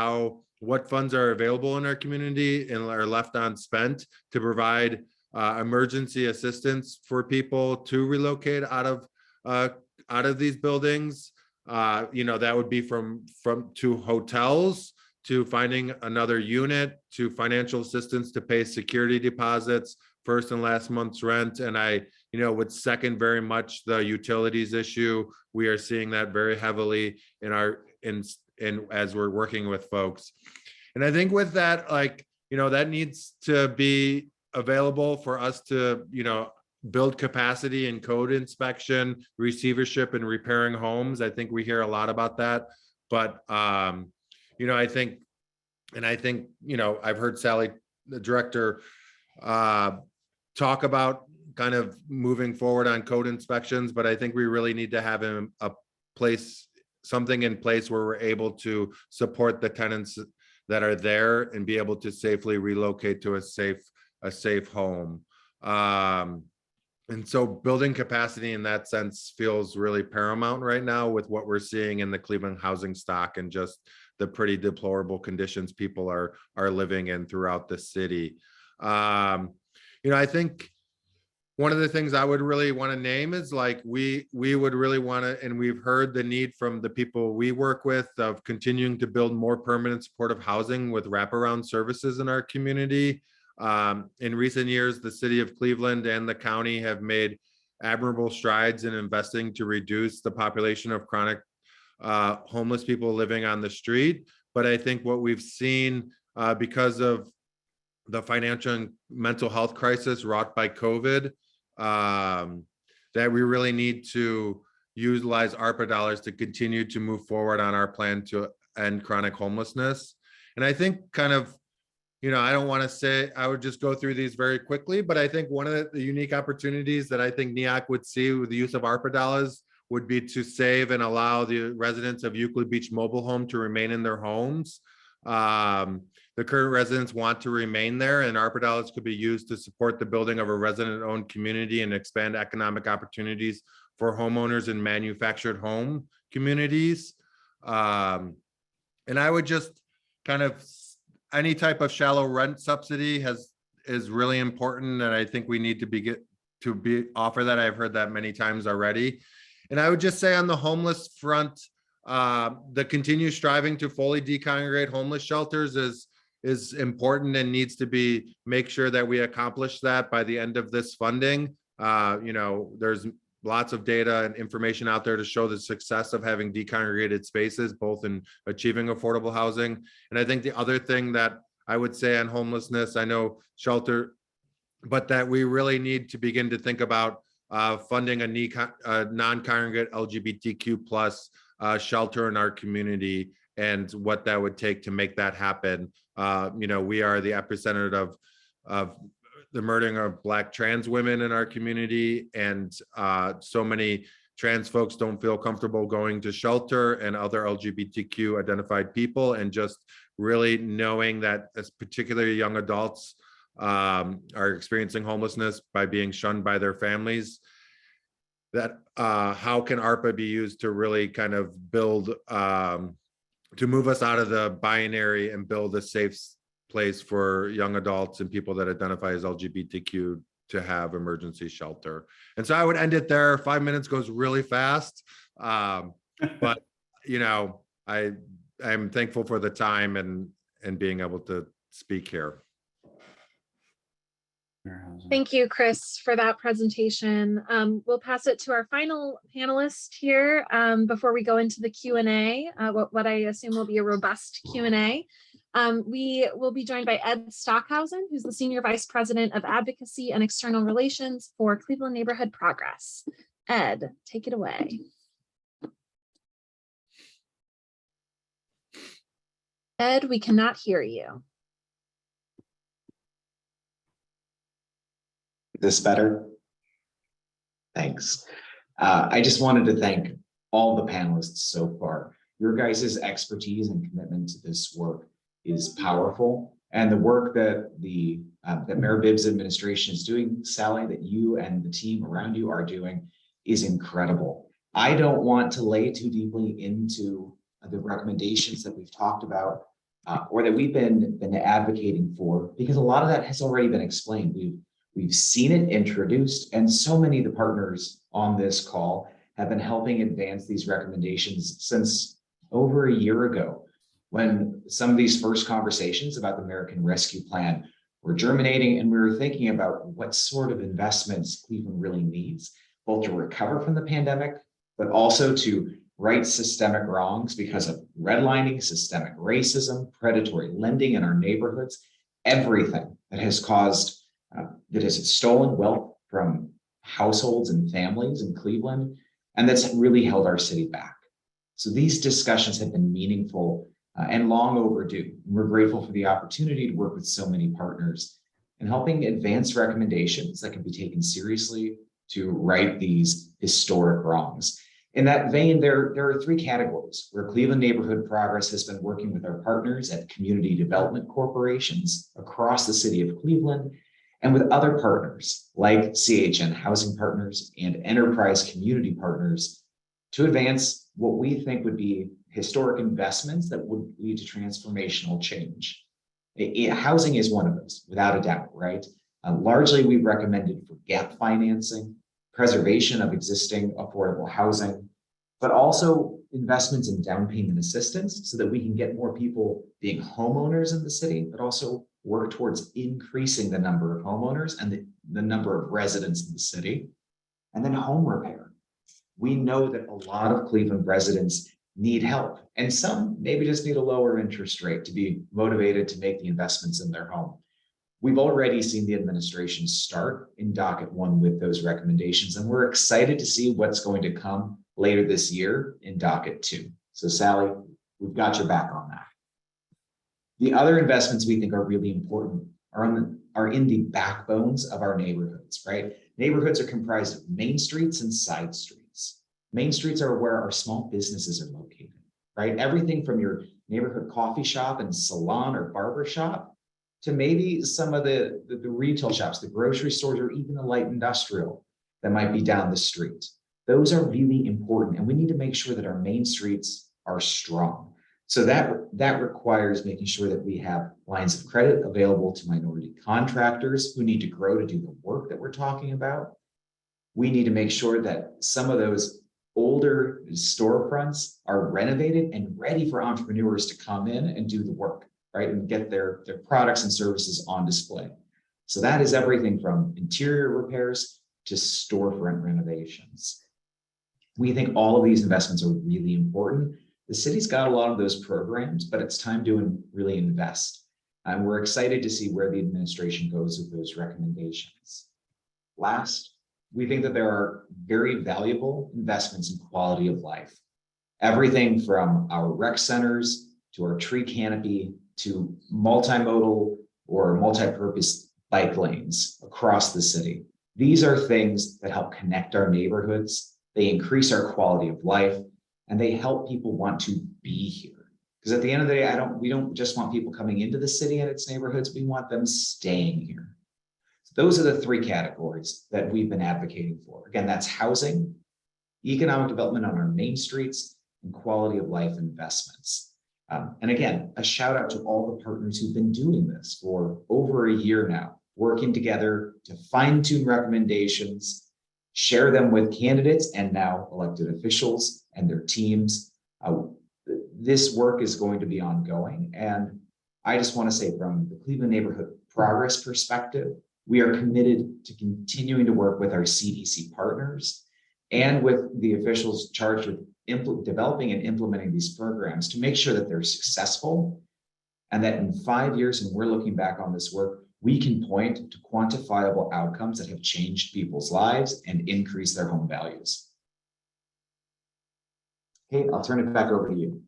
what funds are available in our community and are left unspent to provide emergency assistance for people to relocate out of these buildings. That would be from to hotels, to finding another unit, to financial assistance to pay security deposits, first and last month's rent. And I would second very much the utilities issue. We are seeing that very heavily as we're working with folks. And I think with that, that needs to be available for us to, build capacity in code inspection, receivership, and repairing homes. I think we hear a lot about that, but I think I've heard Sally, the director, talk about kind of moving forward on code inspections, but I think we really need to have something in place where we're able to support the tenants that are there and be able to safely relocate to a safe home. And so building capacity in that sense feels really paramount right now with what we're seeing in the Cleveland housing stock and just the pretty deplorable conditions people are living in throughout the city. I think one of the things I would really want to name is like we would really want to, and we've heard the need from the people we work with of continuing to build more permanent supportive housing with wraparound services in our community. In recent years, the city of Cleveland and the county have made admirable strides in investing to reduce the population of chronic homeless people living on the street. But I think what we've seen because of the financial and mental health crisis wrought by COVID, that we really need to utilize ARPA dollars to continue to move forward on our plan to end chronic homelessness. And I think kind of, I don't want to say, I would just go through these very quickly, but I think one of the unique opportunities that I think NEOC would see with the use of ARPA dollars would be to save and allow the residents of Euclid Beach Mobile Home to remain in their homes. The current residents want to remain there, and ARPA dollars could be used to support the building of a resident-owned community and expand economic opportunities for homeowners in manufactured home communities. And I would just kind of, any type of shallow rent subsidy is really important, and I think we need to offer that. I've heard that many times already. And I would just say on the homeless front, the continued striving to fully decongregate homeless shelters is important and needs to make sure that we accomplish that by the end of this funding. There's lots of data and information out there to show the success of having decongregated spaces, both in achieving affordable housing. And I think the other thing that I would say on homelessness, I know shelter, but that we really need to begin to think about funding a non-congregate LGBTQ plus shelter in our community and what that would take to make that happen. We are the epicenter of the murdering of Black trans women in our community, and so many trans folks don't feel comfortable going to shelter, and other LGBTQ identified people, and just really knowing that as particularly young adults are experiencing homelessness by being shunned by their families, that how can ARPA be used to really kind of build, to move us out of the binary and build a safe place for young adults and people that identify as LGBTQ to have emergency shelter. And so I would end it there. 5 minutes goes really fast. But, I'm thankful for the time and being able to speak here. Thank you, Chris, for that presentation. We'll pass it to our final panelist here before we go into the Q&A, what I assume will be a robust Q&A. We will be joined by Ed Stockhausen, who's the Senior Vice President of Advocacy and External Relations for Cleveland Neighborhood Progress. Ed, take it away. Ed, we cannot hear you. This better? Thanks. I just wanted to thank all the panelists so far. Your guys' expertise and commitment to this work is powerful, and the work that that Mayor Bibb's administration is doing, Sally, that you and the team around you are doing, is incredible. I don't want to lay too deeply into the recommendations that we've talked about or that we've been advocating for, because a lot of that has already been explained. We've seen it introduced, and so many of the partners on this call have been helping advance these recommendations since over a year ago, when some of these first conversations about the American Rescue Plan were germinating, and we were thinking about what sort of investments Cleveland really needs, both to recover from the pandemic, but also to right systemic wrongs because of redlining, systemic racism, predatory lending in our neighborhoods, everything that has caused that has stolen wealth from households and families in Cleveland, and that's really held our city back. So these discussions have been meaningful and long overdue. And we're grateful for the opportunity to work with so many partners in helping advance recommendations that can be taken seriously to right these historic wrongs. In that vein, there are three categories where Cleveland Neighborhood Progress has been working with our partners at community development corporations across the city of Cleveland, and with other partners like CHN Housing Partners and Enterprise Community Partners to advance what we think would be historic investments that would lead to transformational change. Housing is one of those, without a doubt, right? Largely, we've recommended for gap financing, preservation of existing affordable housing, but also investments in down payment assistance so that we can get more people being homeowners in the city, but also work towards increasing the number of homeowners and the number of residents in the city. And then home repair. We know that a lot of Cleveland residents need help, and some maybe just need a lower interest rate to be motivated to make the investments in their home. We've already seen the administration start in docket 1 with those recommendations, and we're excited to see what's going to come later this year in docket 2. So Sally, we've got your back on that. The other investments we think are really important are in the backbones of our neighborhoods, right? Neighborhoods are comprised of main streets and side streets. Main streets are where our small businesses are located, right? Everything from your neighborhood coffee shop and salon or barber shop to maybe some of the retail shops, the grocery stores, or even the light industrial that might be down the street. Those are really important, and we need to make sure that our main streets are strong. So that requires making sure that we have lines of credit available to minority contractors who need to grow to do the work that we're talking about. We need to make sure that some of those older storefronts are renovated and ready for entrepreneurs to come in and do the work, right? And get their products and services on display. So that is everything from interior repairs to storefront renovations. We think all of these investments are really important. The city's got a lot of those programs, but it's time to really invest. And we're excited to see where the administration goes with those recommendations. Last, we think that there are very valuable investments in quality of life. Everything from our rec centers to our tree canopy to multimodal or multi-purpose bike lanes across the city. These are things that help connect our neighborhoods. They increase our quality of life, and they help people want to be here. Because at the end of the day, we don't just want people coming into the city and its neighborhoods, we want them staying here. So those are the 3 categories that we've been advocating for. Again, that's housing, economic development on our main streets, and quality of life investments. And again, a shout out to all the partners who've been doing this for over a year now, working together to fine tune recommendations, share them with candidates and now elected officials and their teams. This work is going to be ongoing. And I just want to say, from the Cleveland neighborhood progress perspective, we are committed to continuing to work with our CDC partners and with the officials charged with developing and implementing these programs to make sure that they're successful, and that in 5 years, when we're looking back on this work, we can point to quantifiable outcomes that have changed people's lives and increased their home values. Okay, I'll turn it back over to you.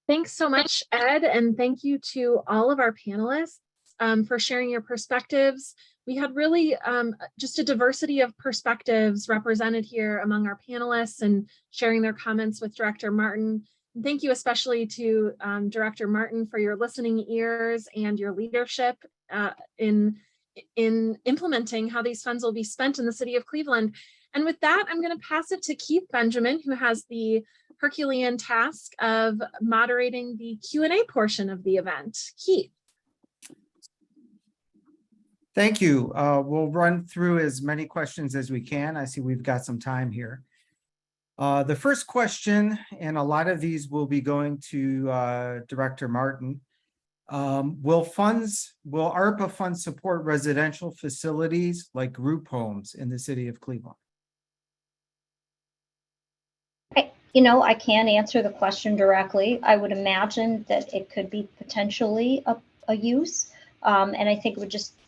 Thanks so much, Ed, and thank you to all of our panelists for sharing your perspectives. We had really just a diversity of perspectives represented here among our panelists and sharing their comments with Director Martin. And thank you especially to Director Martin for your listening ears and your leadership in implementing how these funds will be spent in the city of Cleveland. And with that, I'm going to pass it to Keith Benjamin, who has the Herculean task of moderating the Q&A portion of the event. Keith. Thank you. We'll run through as many questions as we can. I see we've got some time here. The first question, and a lot of these will be going to Director Martin. Will ARPA funds support residential facilities like group homes in the city of Cleveland? I can't answer the question directly. I would imagine that it could be potentially a use. And I think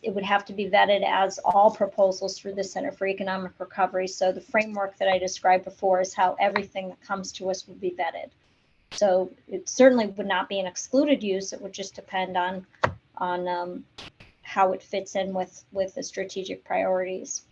it would have to be vetted as all proposals through the Center for Economic Recovery. So the framework that I described before is how everything that comes to us would be vetted. So it certainly would not be an excluded use. It would just depend on how it fits in with the strategic priorities.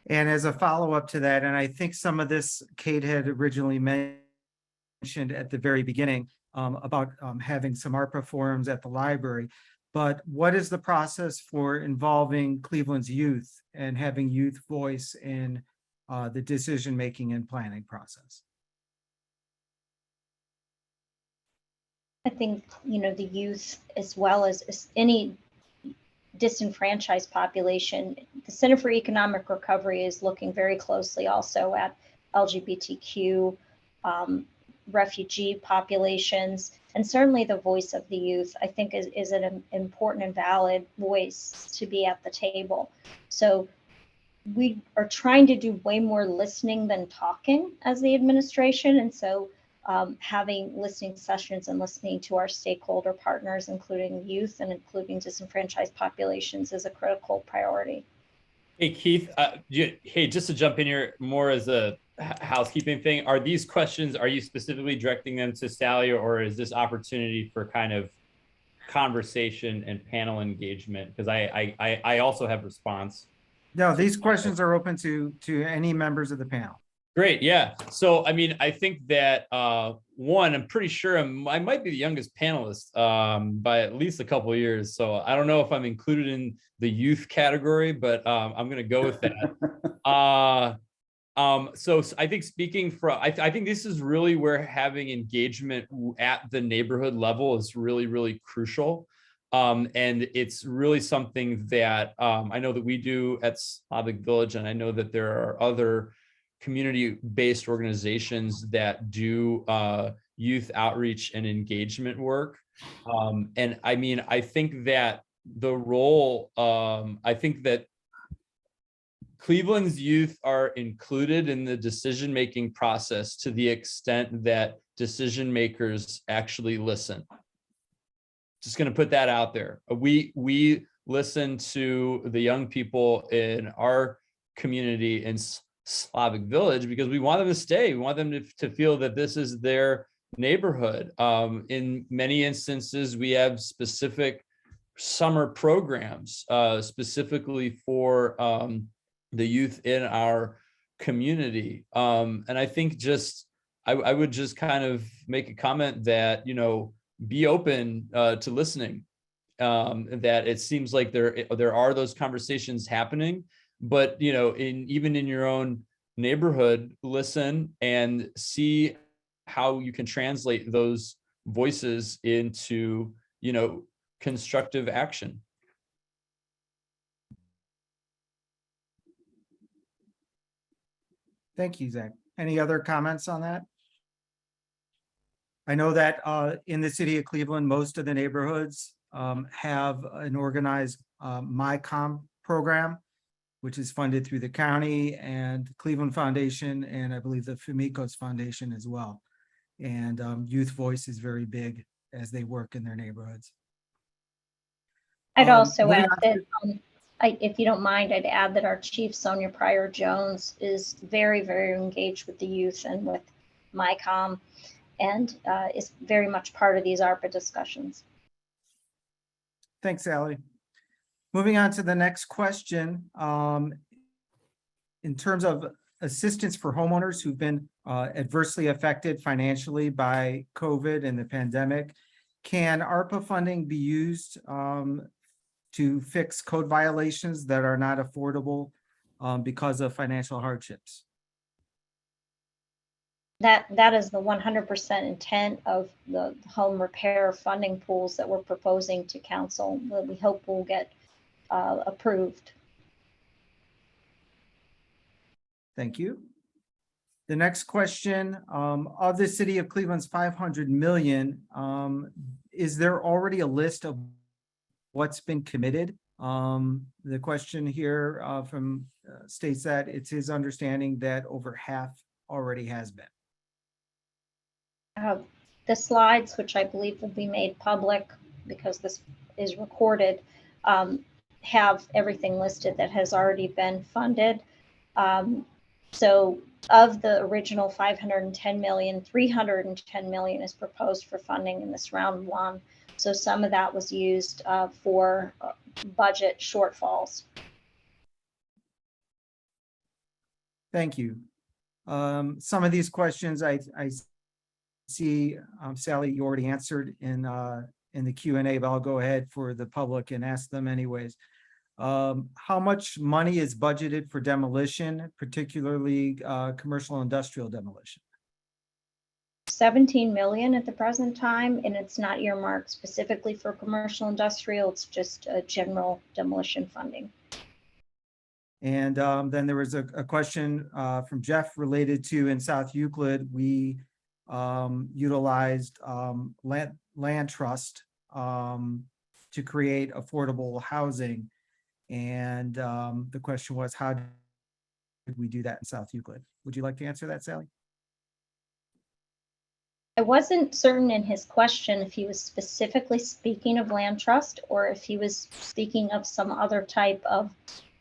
And as a follow-up to that, and I think some of this Kate had originally mentioned at the very beginning about having some ARPA forums at the library. But what is the process for involving Cleveland's youth and having youth voice in the decision-making and planning process? I think, the youth as well as any disenfranchised population, the Center for Economic Recovery is looking very closely also at LGBTQ refugee populations, and certainly the voice of the youth, I think is an important and valid voice to be at the table. So we are trying to do way more listening than talking as the administration. And so having listening sessions and listening to our stakeholder partners, including youth and including disenfranchised populations, is a critical priority. Hey, Keith, hey, just to jump in here more as a housekeeping thing, are these questions, are you specifically directing them to Sally, or is this opportunity for kind of conversation and panel engagement? Because I also have response. No, these questions are open to any members of the panel. Great, yeah. So, I mean, I think that one, I'm pretty sure I might be the youngest panelist by at least a couple of years. So I don't know if I'm included in the youth category, but I'm going to go with that. So I think speaking from, I think this is really where having engagement at the neighborhood level is really, really crucial. And it's really something that I know that we do at Slavic Village, and I know that there are other community-based organizations that do youth outreach and engagement work. And I mean, I think that the role, I think that Cleveland's youth are included in the decision-making process to the extent that decision makers actually listen. Just going to put that out there. We listen to the young people in our community in Slavic Village because we want them to stay. We want them to feel that this is their neighborhood. In many instances, we have specific summer programs specifically for the youth in our community. And I think just, I would just kind of make a comment that, be open to listening, that it seems like there are those conversations happening, but, even in your own neighborhood, listen and see how you can translate those voices into, constructive action. Thank you, Zach. Any other comments on that? I know that in the city of Cleveland, most of the neighborhoods have an organized MyCom program, which is funded through the county and Cleveland Foundation, and I believe the Famicos Foundation as well. And youth voice is very big as they work in their neighborhoods. I'd also add that, if you don't mind, I'd add that our chief, Sonia Pryor-Jones, is very, very engaged with the youth and with MyCom, and is very much part of these ARPA discussions. Thanks, Sally. Moving on to the next question. In terms of assistance for homeowners who've been adversely affected financially by COVID and the pandemic, can ARPA funding be used to fix code violations that are not affordable because of financial hardships? That is the 100% intent of the home repair funding pools that we're proposing to council, that we hope will get approved. Thank you. The next question, of the city of Cleveland's 500 million, is there already a list of what's been committed? The question here from states that it's his understanding that over half already has been. The slides, which I believe will be made public because this is recorded, have everything listed that has already been funded. So of the original 510 million, 310 million is proposed for funding in this round one. So some of that was used for budget shortfalls. Thank you. Some of these questions I see, Sally, you already answered in the Q&A, but I'll go ahead for the public and ask them anyways. How much money is budgeted for demolition, particularly commercial industrial demolition? 17 million at the present time, and it's not earmarked specifically for commercial industrial. It's just a general demolition funding. And then there was a question from Jeff related to in South Euclid, we utilized land trust to create affordable housing. And the question was, how did we do that in South Euclid? Would you like to answer that, Sally? I wasn't certain in his question if he was specifically speaking of land trust or if he was speaking of some other type of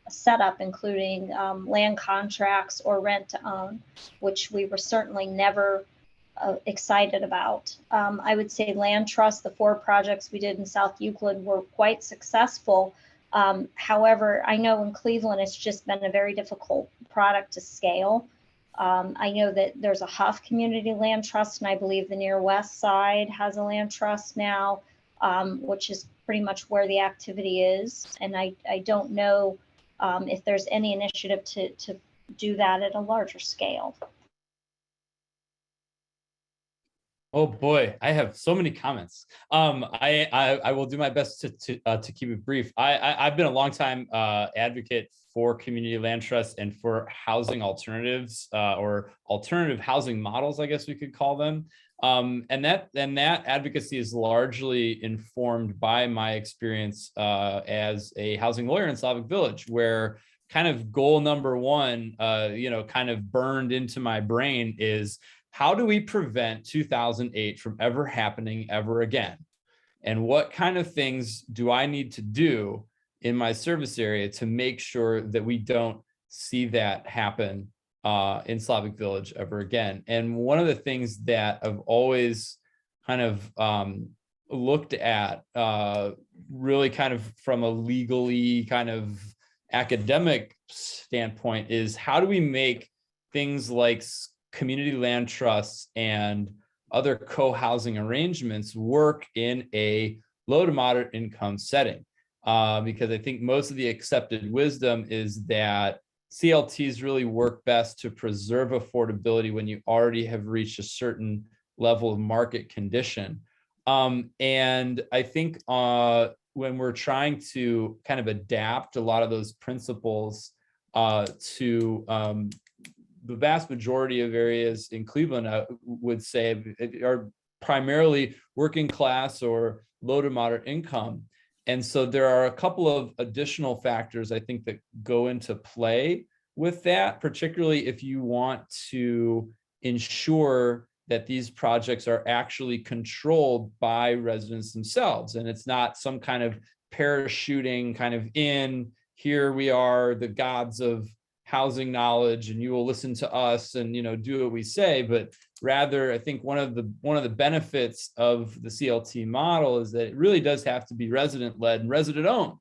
setup, including land contracts or rent to own, which we were certainly never excited about. I would say land trust, the 4 projects we did in South Euclid were quite successful. However, I know in Cleveland, it's just been a very difficult product to scale. I know that there's a Huff Community Land Trust, and I believe the Near West Side has a land trust now, which is pretty much where the activity is. And I don't know if there's any initiative to do that at a larger scale. Oh boy, I have so many comments. I will do my best to keep it brief. I've been a long time advocate for community land trusts and for housing alternatives or alternative housing models, I guess we could call them. And that advocacy is largely informed by my experience as a housing lawyer in Slavic Village, where kind of goal number one, kind of burned into my brain is, how do we prevent 2008 from ever happening ever again? And what kind of things do I need to do in my service area to make sure that we don't see that happen in Slavic Village ever again? And one of the things that I've always kind of looked at really kind of from a legally kind of academic standpoint is, how do we make things like community land trusts and other co-housing arrangements work in a low to moderate income setting? Because I think most of the accepted wisdom is that CLTs really work best to preserve affordability when you already have reached a certain level of market condition. And I think when we're trying to kind of adapt a lot of those principles to the vast majority of areas in Cleveland, I would say, are primarily working class or low to moderate income. And so there are a couple of additional factors I think that go into play with that, particularly if you want to ensure that these projects are actually controlled by residents themselves. And it's not some kind of parachuting kind of in, here we are, the gods of housing knowledge, and you will listen to us and do what we say. But rather, I think one of the benefits of the CLT model is that it really does have to be resident led and resident owned.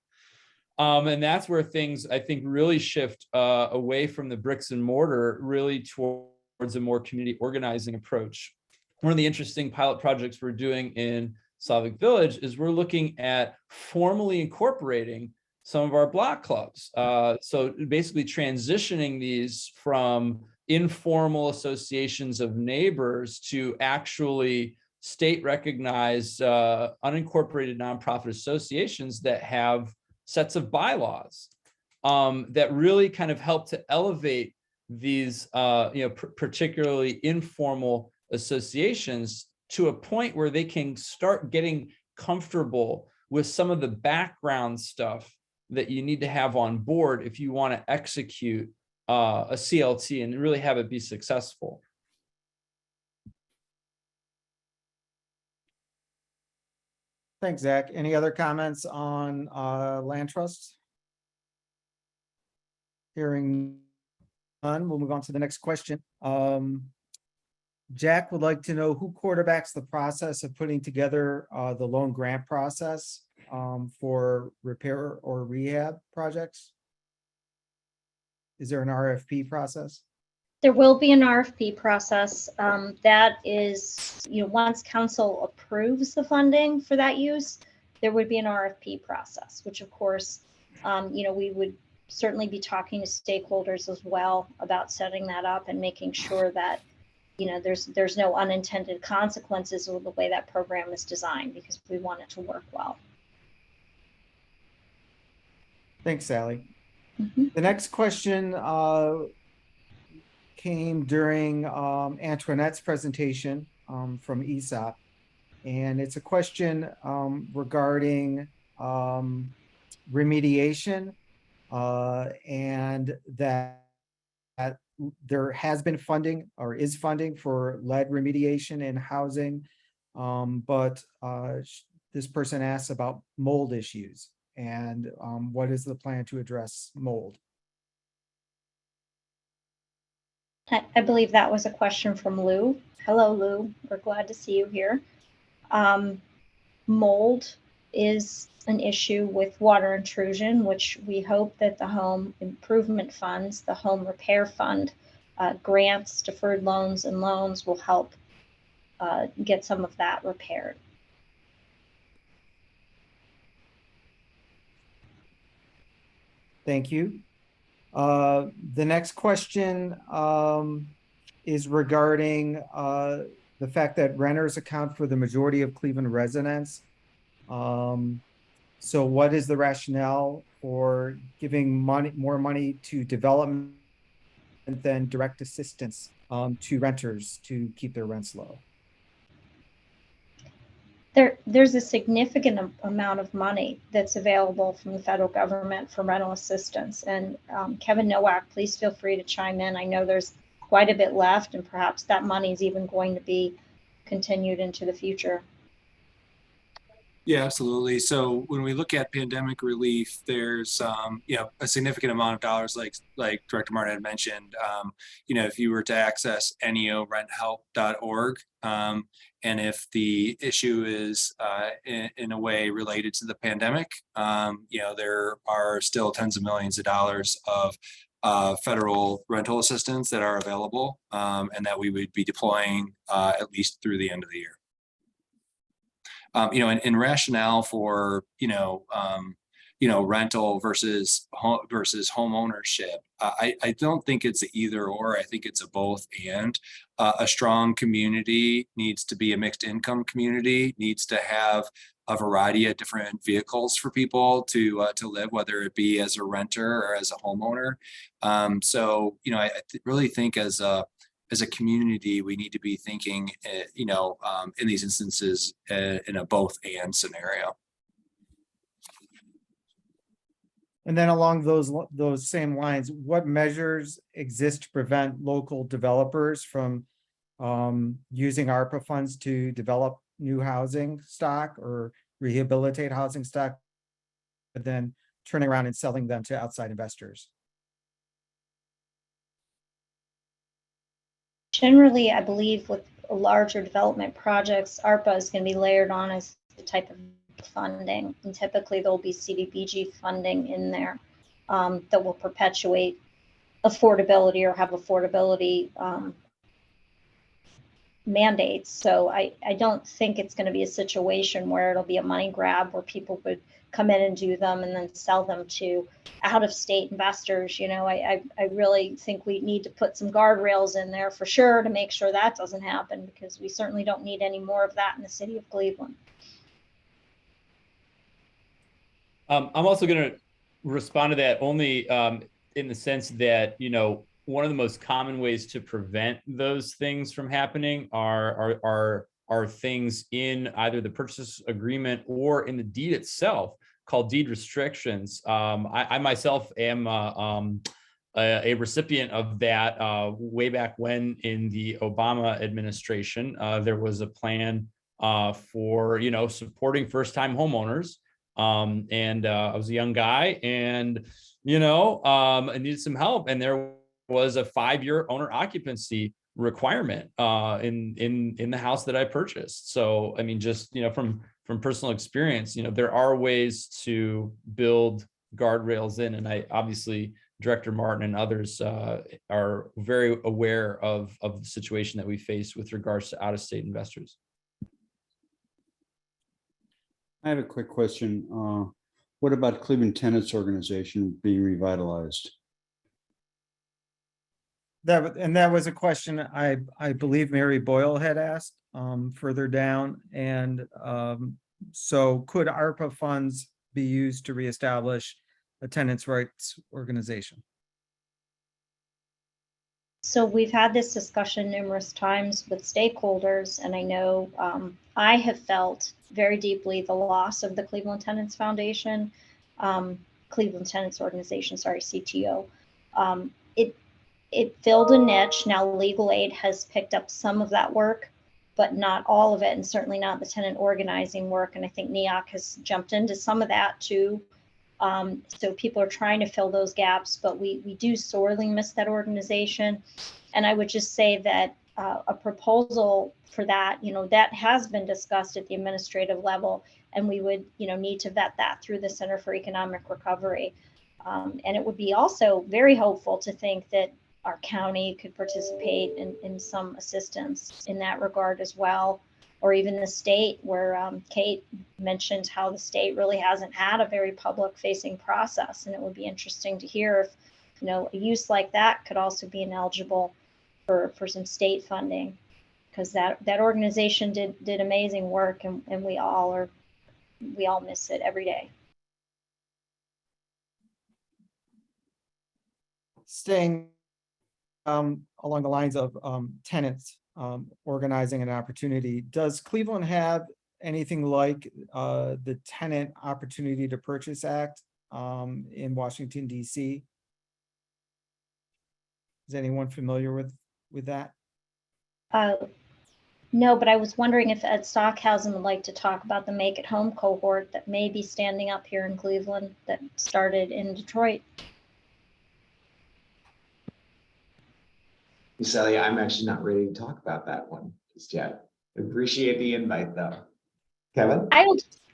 And that's where things I think really shift away from the bricks and mortar, really towards a more community organizing approach. One of the interesting pilot projects we're doing in Slavic Village is we're looking at formally incorporating some of our block clubs. So basically transitioning these from informal associations of neighbors to actually state recognized unincorporated nonprofit associations that have sets of bylaws that really kind of help to elevate these particularly informal associations to a point where they can start getting comfortable with some of the background stuff that you need to have on board if you want to execute a CLT and really have it be successful. Thanks, Zach. Any other comments on land trusts? Hearing none, we'll move on to the next question. Jack would like to know who quarterbacks the process of putting together the loan grant process for repair or rehab projects? Is there an RFP process? There will be an RFP process. That is, once council approves the funding for that use, there would be an RFP process, which of course, we would certainly be talking to stakeholders as well about setting that up and making sure that there's no unintended consequences with the way that program is designed, because we want it to work well. Thanks, Sally. Mhm. The next question came during Antoinette's presentation from ESOP. And it's a question regarding remediation and that there has been funding or is funding for lead remediation in housing. But this person asks about mold issues and what is the plan to address mold? I believe that was a question from Lou. Hello, Lou. We're glad to see you here. Mold is an issue with water intrusion, which we hope that the home improvement funds, the home repair fund, grants, deferred loans, and loans will help get some of that repaired. Thank you. The next question is regarding the fact that renters account for the majority of Cleveland residents. So what is the rationale for giving more money to development than direct assistance to renters to keep their rents low? There's a significant amount of money that's available from the federal government for rental assistance. And Kevin Nowak, please feel free to chime in. I know there's quite a bit left, and perhaps that money is even going to be continued into the future. Yeah, absolutely. So when we look at pandemic relief, there's a significant amount of dollars, like Director Martin had mentioned. If you were to access neorenthealth.org, and if the issue is in a way related to the pandemic, there are still tens of millions of dollars of federal rental assistance that are available, and that we would be deploying at least through the end of the year. And rationale for rental versus home ownership. I don't think it's a either or. I think it's a both and. A strong community needs to be a mixed income community, needs to have a variety of different vehicles for people to live, whether it be as a renter or as a homeowner. I really think as a community, we need to be thinking, in these instances, in a both and scenario. And then along those same lines, what measures exist to prevent local developers from using ARPA funds to develop new housing stock or rehabilitate housing stock, but then turning around and selling them to outside investors? Generally, I believe with larger development projects, ARPA is going to be layered on as the type of funding. And typically there'll be CDBG funding in there that will perpetuate affordability or have affordability mandates. So I don't think it's going to be a situation where it'll be a money grab where people would come in and do them and then sell them to out-of-state investors. I really think we need to put some guardrails in there for sure to make sure that doesn't happen, because we certainly don't need any more of that in the city of Cleveland. I'm also going to respond to that only in the sense that, one of the most common ways to prevent those things from happening are things in either the purchase agreement or in the deed itself, called deed restrictions. I myself am a recipient of that way back when in the Obama administration. There was a plan for supporting first-time homeowners. And I was a young guy, and I needed some help, and there was a 5-year owner occupancy requirement in the house that I purchased. So I mean, just from personal experience, there are ways to build guardrails in, and I obviously Director Martin and others are very aware of the situation that we face with regards to out-of-state investors. I had a quick question. What about Cleveland Tenants Organization being revitalized? That was a question I believe Mary Boyle had asked further down. And so could ARPA funds be used to reestablish a tenants' rights organization? So we've had this discussion numerous times with stakeholders, and I know I have felt very deeply the loss of the Cleveland Tenants Foundation, Cleveland Tenants Organization, sorry, CTO. It filled a niche. Now legal aid has picked up some of that work, but not all of it, and certainly not the tenant organizing work. And I think NEOC has jumped into some of that too. So people are trying to fill those gaps, but we do sorely miss that organization. And I would just say that a proposal for that, that has been discussed at the administrative level, and we would, need to vet that through the Center for Economic Recovery. And it would be also very hopeful to think that our county could participate in some assistance in that regard as well, or even the state, where Kate mentioned how the state really hasn't had a very public facing process. And it would be interesting to hear if, a use like that could also be ineligible for some state funding, because that organization did amazing work, and we all miss it every day. Staying along the lines of tenants organizing an opportunity, does Cleveland have anything like the Tenant Opportunity to Purchase Act in Washington, D.C.? Is anyone familiar with that? No, but I was wondering if Ed Stockhausen would like to talk about the Make It Home cohort that may be standing up here in Cleveland that started in Detroit. Sally, I'm actually not ready to talk about that one just yet. Appreciate the invite though. Kevin?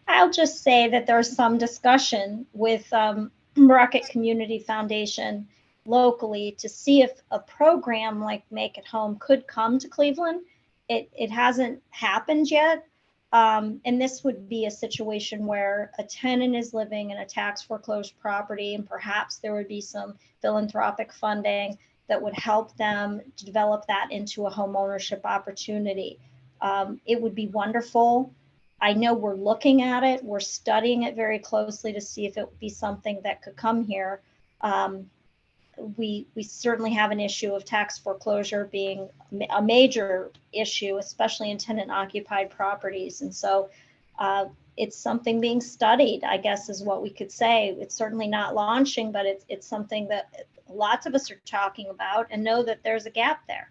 I'll just say that there's some discussion with Rocket Community Foundation locally to see if a program like Make It Home could come to Cleveland. It hasn't happened yet. And this would be a situation where a tenant is living in a tax foreclosed property, and perhaps there would be some philanthropic funding that would help them to develop that into a home ownership opportunity. It would be wonderful. I know we're looking at it. We're studying it very closely to see if it would be something that could come here. We certainly have an issue of tax foreclosure being a major issue, especially in tenant occupied properties. And so it's something being studied, I guess, is what we could say. It's certainly not launching, but it's something that lots of us are talking about and know that there's a gap there.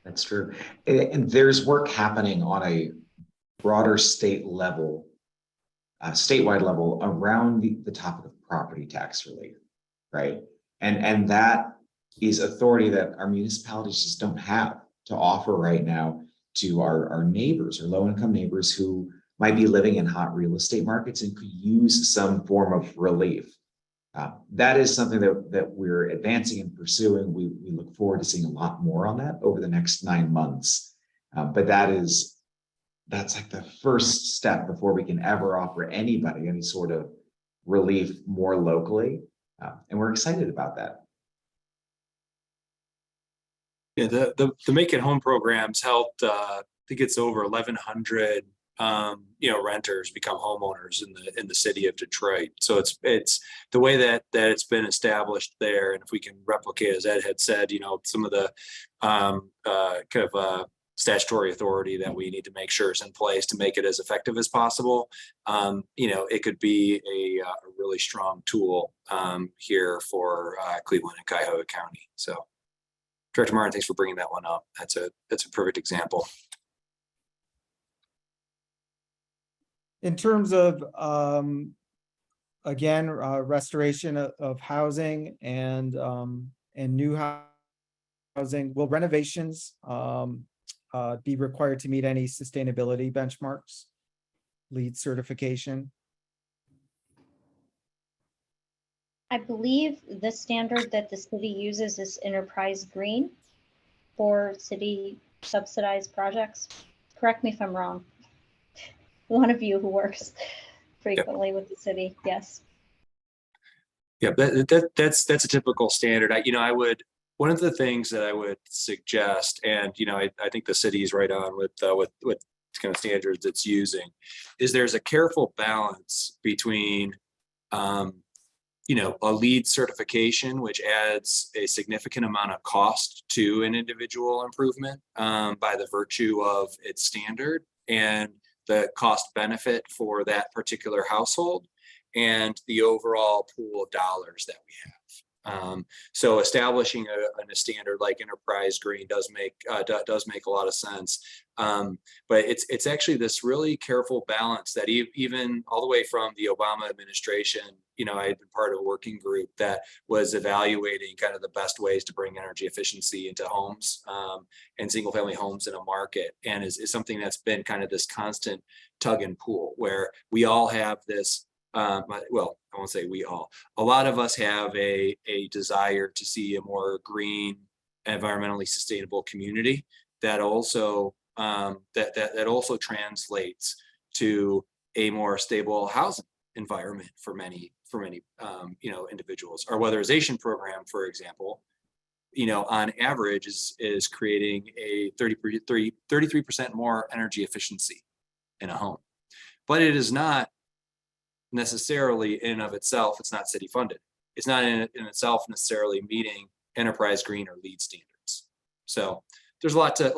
That's true. And there's work happening on a broader state level, statewide level, around the topic of property tax relief, right? And that is authority that our municipalities just don't have to offer right now to our neighbors, or low-income neighbors who might be living in hot real estate markets and could use some form of relief. That is something that we're advancing and pursuing. We look forward to seeing a lot more on that over the next 9 months. But that's like the first step before we can ever offer anybody any sort of relief more locally. And we're excited about that. Yeah, the Make It Home programs helped. I think it's over 1,100 renters become homeowners in the city of Detroit. So it's the way that it's been established there. And if we can replicate, as Ed had said, some of the statutory authority that we need to make sure is in place to make it as effective as possible, it could be a really strong tool here for Cleveland and Cuyahoga County. So, Director Martin, thanks for bringing that one up. That's a perfect example. In terms of, again, restoration of housing and new housing, will renovations be required to meet any sustainability benchmarks, LEED certification? I believe the standard that the city uses is Enterprise Green for city subsidized projects. Correct me if I'm wrong. One of you who works frequently with the city, yes. Yeah, that's a typical standard. I would one of the things that I would suggest, and I think the city is right on with kind of standards it's using, is there's a careful balance between a LEED certification, which adds a significant amount of cost to an individual improvement by the virtue of its standard and the cost benefit for that particular household and the overall pool of dollars that we have. So establishing a standard like enterprise green does make a lot of sense. But it's actually this really careful balance that even all the way from the Obama administration, I had been part of a working group that was evaluating kind of the best ways to bring energy efficiency into homes and single family homes in a market, and is something that's been kind of this constant tug and pull where we all have this. Well, I won't say we all. A lot of us have a desire to see a more green, environmentally sustainable community that also that also translates to a more stable housing environment for many individuals. Our weatherization program, for example, on average is creating a 33% more energy efficiency in a home, but it is not necessarily in and of itself. It's not city funded. It's not in itself necessarily meeting enterprise green or LEED standards. So there's a lot to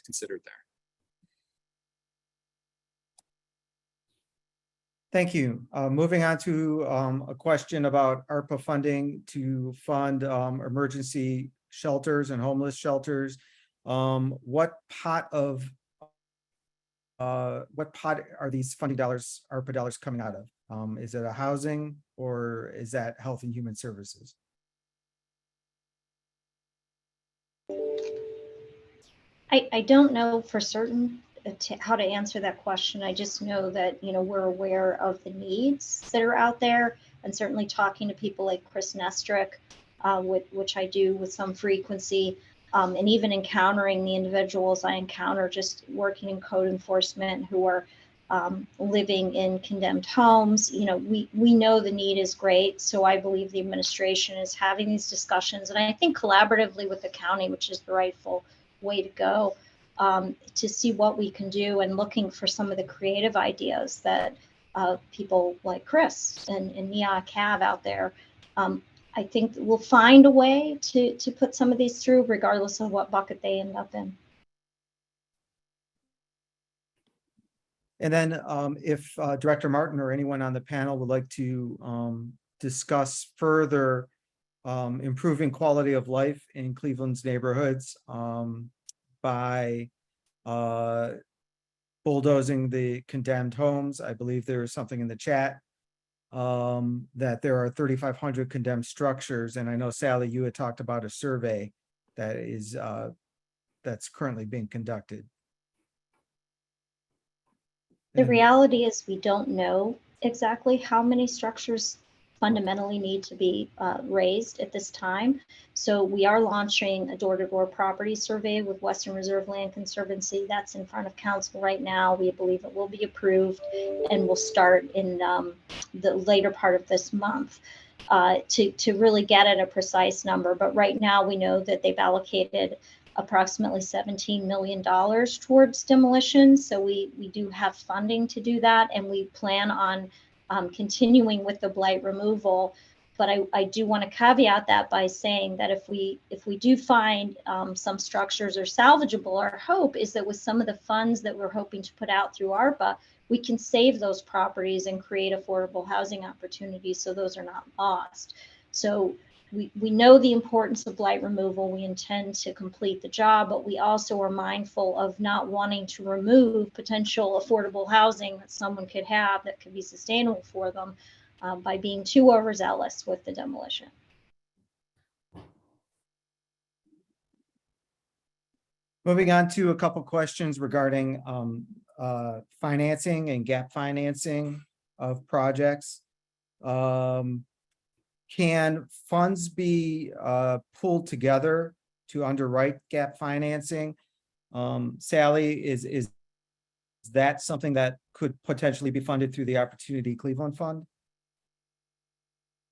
consider there. Thank you. Moving on to a question about ARPA funding to fund emergency shelters and homeless shelters. What pot are these funding dollars, ARPA dollars, coming out of? Is it a housing or is that Health and Human Services? I don't know for certain how to answer that question. I just know that, we're aware of the needs that are out there, and certainly talking to people like Chris Nestrick, which I do with some frequency, and even encountering the individuals I encounter just working in code enforcement who are living in condemned homes. We know the need is great. So I believe the administration is having these discussions, and I think collaboratively with the county, which is the rightful way to go, to see what we can do, and looking for some of the creative ideas that people like Chris and NEOC have out there. I think we'll find a way to put some of these through, regardless of what bucket they end up in. And then if Director Martin or anyone on the panel would like to discuss further improving quality of life in Cleveland's neighborhoods by bulldozing the condemned homes. I believe there is something in the chat that there are 3,500 condemned structures. And I know, Sally, you had talked about a survey that is that's currently being conducted. The reality is we don't know exactly how many structures fundamentally need to be raised at this time. So we are launching a door-to-door property survey with Western Reserve Land Conservancy. That's in front of council right now. We believe it will be approved and will start in the later part of this month to really get at a precise number. But right now we know that they've allocated approximately $17 million towards demolition. So we do have funding to do that, and we plan on continuing with the blight removal. But I do want to caveat that by saying that if we do find some structures are salvageable, our hope is that with some of the funds that we're hoping to put out through ARPA, we can save those properties and create affordable housing opportunities so those are not lost. So we know the importance of blight removal. We intend to complete the job, but we also are mindful of not wanting to remove potential affordable housing that someone could have that could be sustainable for them by being too overzealous with the demolition. Moving on to a couple questions regarding financing and gap financing of projects. Can funds be pulled together to underwrite gap financing? Sally, is that something that could potentially be funded through the Opportunity Cleveland Fund?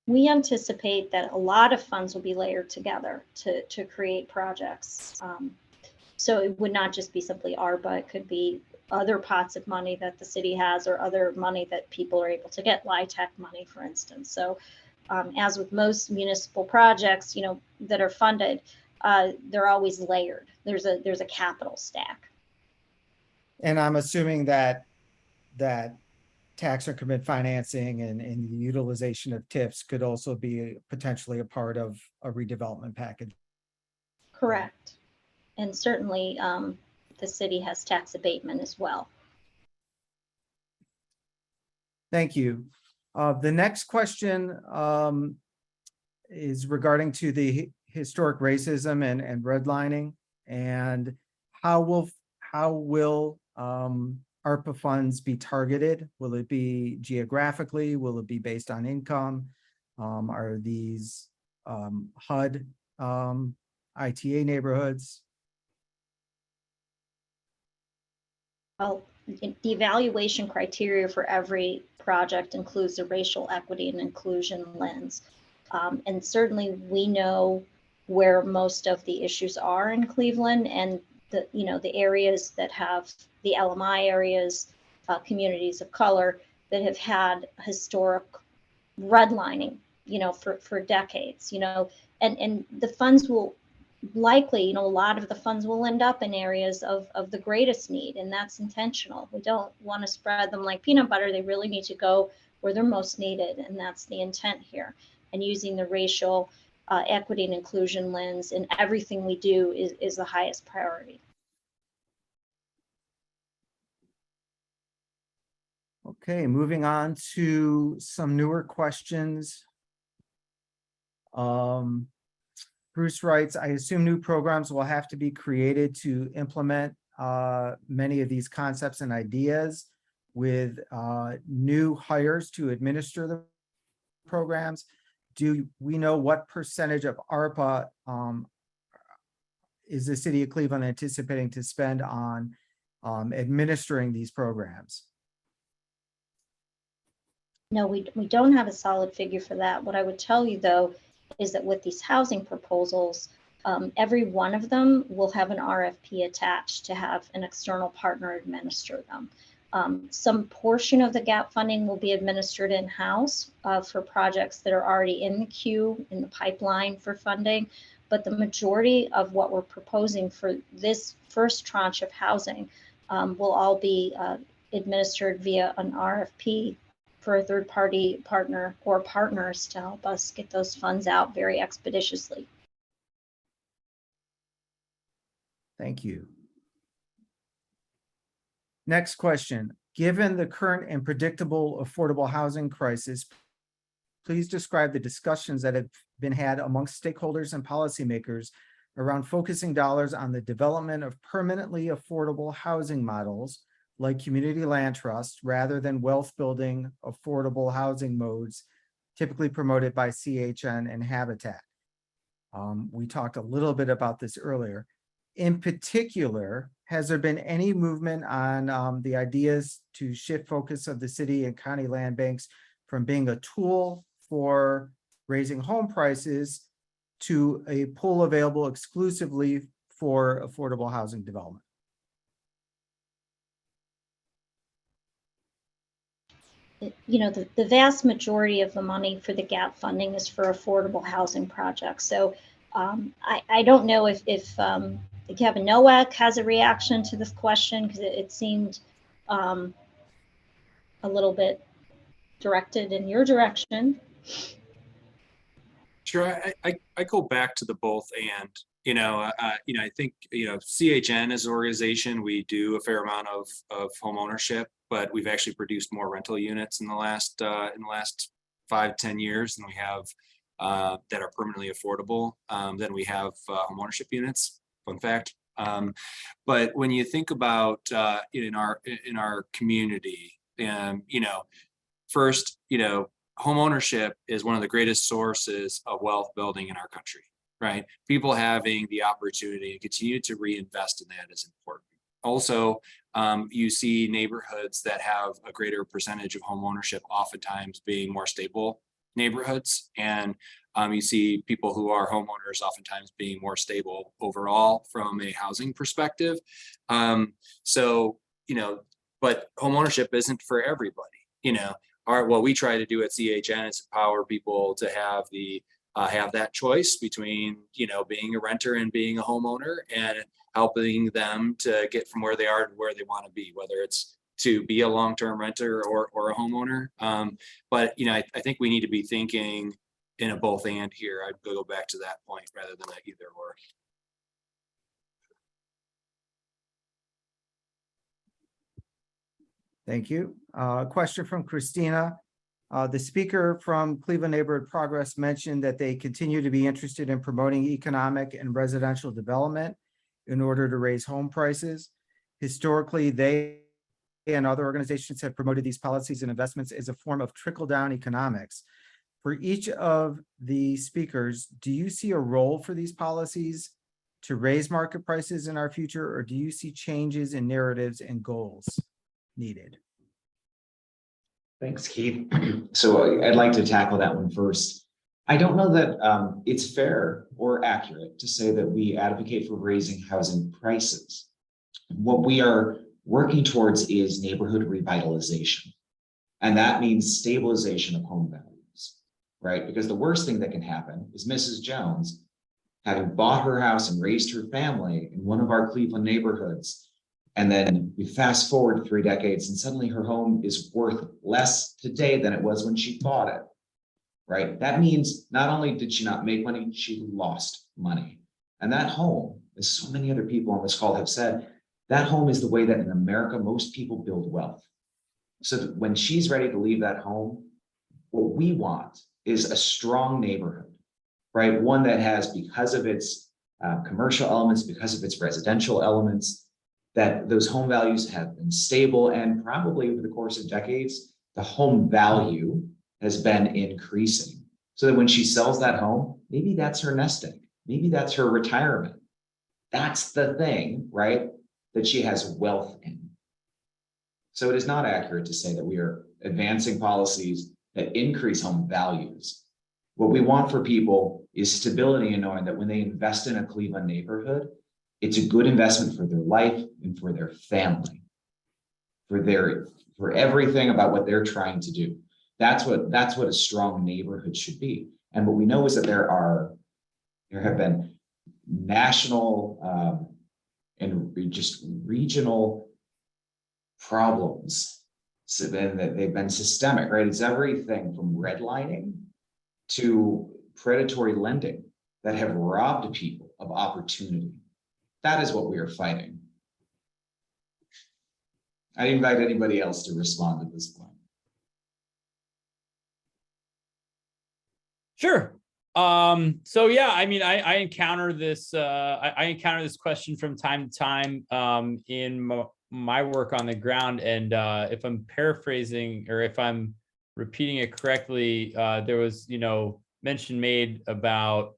we anticipate that a lot of funds will be layered together to create projects. So it would not just be simply ARPA, it could be other pots of money that the city has or other money that people are able to get, LIHTC money, for instance. So as with most municipal projects, you know, that are funded, they're always layered. There's a capital stack. And I'm assuming that tax increment financing and the utilization of TIFs could also be potentially a part of a redevelopment package. Correct. And certainly the city has tax abatement as well. Thank you. The next question is regarding to the historic racism and redlining, and how will ARPA funds be targeted? Will it be geographically? Will it be based on income? Are these HUD ITA neighborhoods? Well, the evaluation criteria for every project includes a racial equity and inclusion lens. And certainly we know where most of the issues are in Cleveland, and the areas that have the LMI areas, communities of color that have had historic redlining, for decades, and the funds will likely, a lot of the funds will end up in areas of the greatest need, and that's intentional. We don't want to spread them like peanut butter. They really need to go where they're most needed, and that's the intent here. And using the racial equity and inclusion lens in everything we do is the highest priority. Okay, moving on to some newer questions. Bruce writes, I assume new programs will have to be created to implement many of these concepts and ideas with new hires to administer the programs. Do we know what percentage of ARPA is the city of Cleveland anticipating to spend on administering these programs? No, we don't have a solid figure for that. What I would tell you, though, is that with these housing proposals, every one of them will have an RFP attached to have an external partner administer them. Some portion of the gap funding will be administered in-house for projects that are already in the queue, in the pipeline for funding, but the majority of what we're proposing for this first tranche of housing will all be administered via an RFP for a third-party partner or partners to help us get those funds out very expeditiously. Thank you. Next question. Given the current and predictable affordable housing crisis, please describe the discussions that have been had amongst stakeholders and policymakers around focusing dollars on the development of permanently affordable housing models like community land trust, rather than wealth building affordable housing modes typically promoted by CHN and Habitat. We talked a little bit about this earlier. In particular, has there been any movement on the ideas to shift focus of the city and county land banks from being a tool for raising home prices to a pool available exclusively for affordable housing development? The vast majority of the money for the gap funding is for affordable housing projects. So I don't know if Kevin Nowak has a reaction to this question, because it seemed a little bit directed in your direction. Sure, I go back to the both and. I think CHN as an organization, we do a fair amount of home ownership, but we've actually produced more rental units in the last 5-10 years than we have that are permanently affordable than we have home ownership units. Fun fact. But when you think about in our community, first, home ownership is one of the greatest sources of wealth building in our country. Right? People having the opportunity to continue to reinvest in that is important. Also, you see neighborhoods that have a greater percentage of home ownership oftentimes being more stable neighborhoods. And you see people who are homeowners oftentimes being more stable overall from a housing perspective. So, but homeownership isn't for everybody. What we try to do at CHN is empower people to have that choice between, being a renter and being a homeowner, and helping them to get from where they are to where they want to be, whether it's to be a long-term renter or a homeowner. But, I think we need to be thinking in a both and here. I'd go back to that point rather than a either or. Thank you. Question from Christina. The speaker from Cleveland Neighborhood Progress mentioned that they continue to be interested in promoting economic and residential development in order to raise home prices. Historically, they and other organizations have promoted these policies and investments as a form of trickle-down economics. For each of the speakers, do you see a role for these policies to raise market prices in our future, or do you see changes in narratives and goals needed? Thanks, Keith. So I'd like to tackle that one first. I don't know that it's fair or accurate to say that we advocate for raising housing prices. What we are working towards is neighborhood revitalization. And that means stabilization of home values, right? Because the worst thing that can happen is Mrs. Jones, having bought her house and raised her family in one of our Cleveland neighborhoods, and then we fast forward 3 decades and suddenly her home is worth less today than it was when she bought it, right? That means not only did she not make money, she lost money. And that home, as so many other people on this call have said, that home is the way that in America, most people build wealth. So that when she's ready to leave that home, what we want is a strong neighborhood, right? One that has, because of its commercial elements, because of its residential elements, that those home values have been stable, and probably over the course of decades, the home value has been increasing. So that when she sells that home, maybe that's her nest egg, maybe that's her retirement. That's the thing, right, that she has wealth in. So it is not accurate to say that we are advancing policies that increase home values. What we want for people is stability in knowing that when they invest in a Cleveland neighborhood, it's a good investment for their life and for their family, for everything about what they're trying to do. That's what a strong neighborhood should be. And what we know is that there have been national and just regional problems. So then that they've been systemic, right? It's everything from redlining to predatory lending that have robbed people of opportunity. That is what we are fighting. I invite anybody else to respond at this point. Sure. So yeah, I mean, I encounter this, I encounter this question from time to time in my work on the ground. And if I'm paraphrasing or if I'm repeating it correctly, there was, mention made about,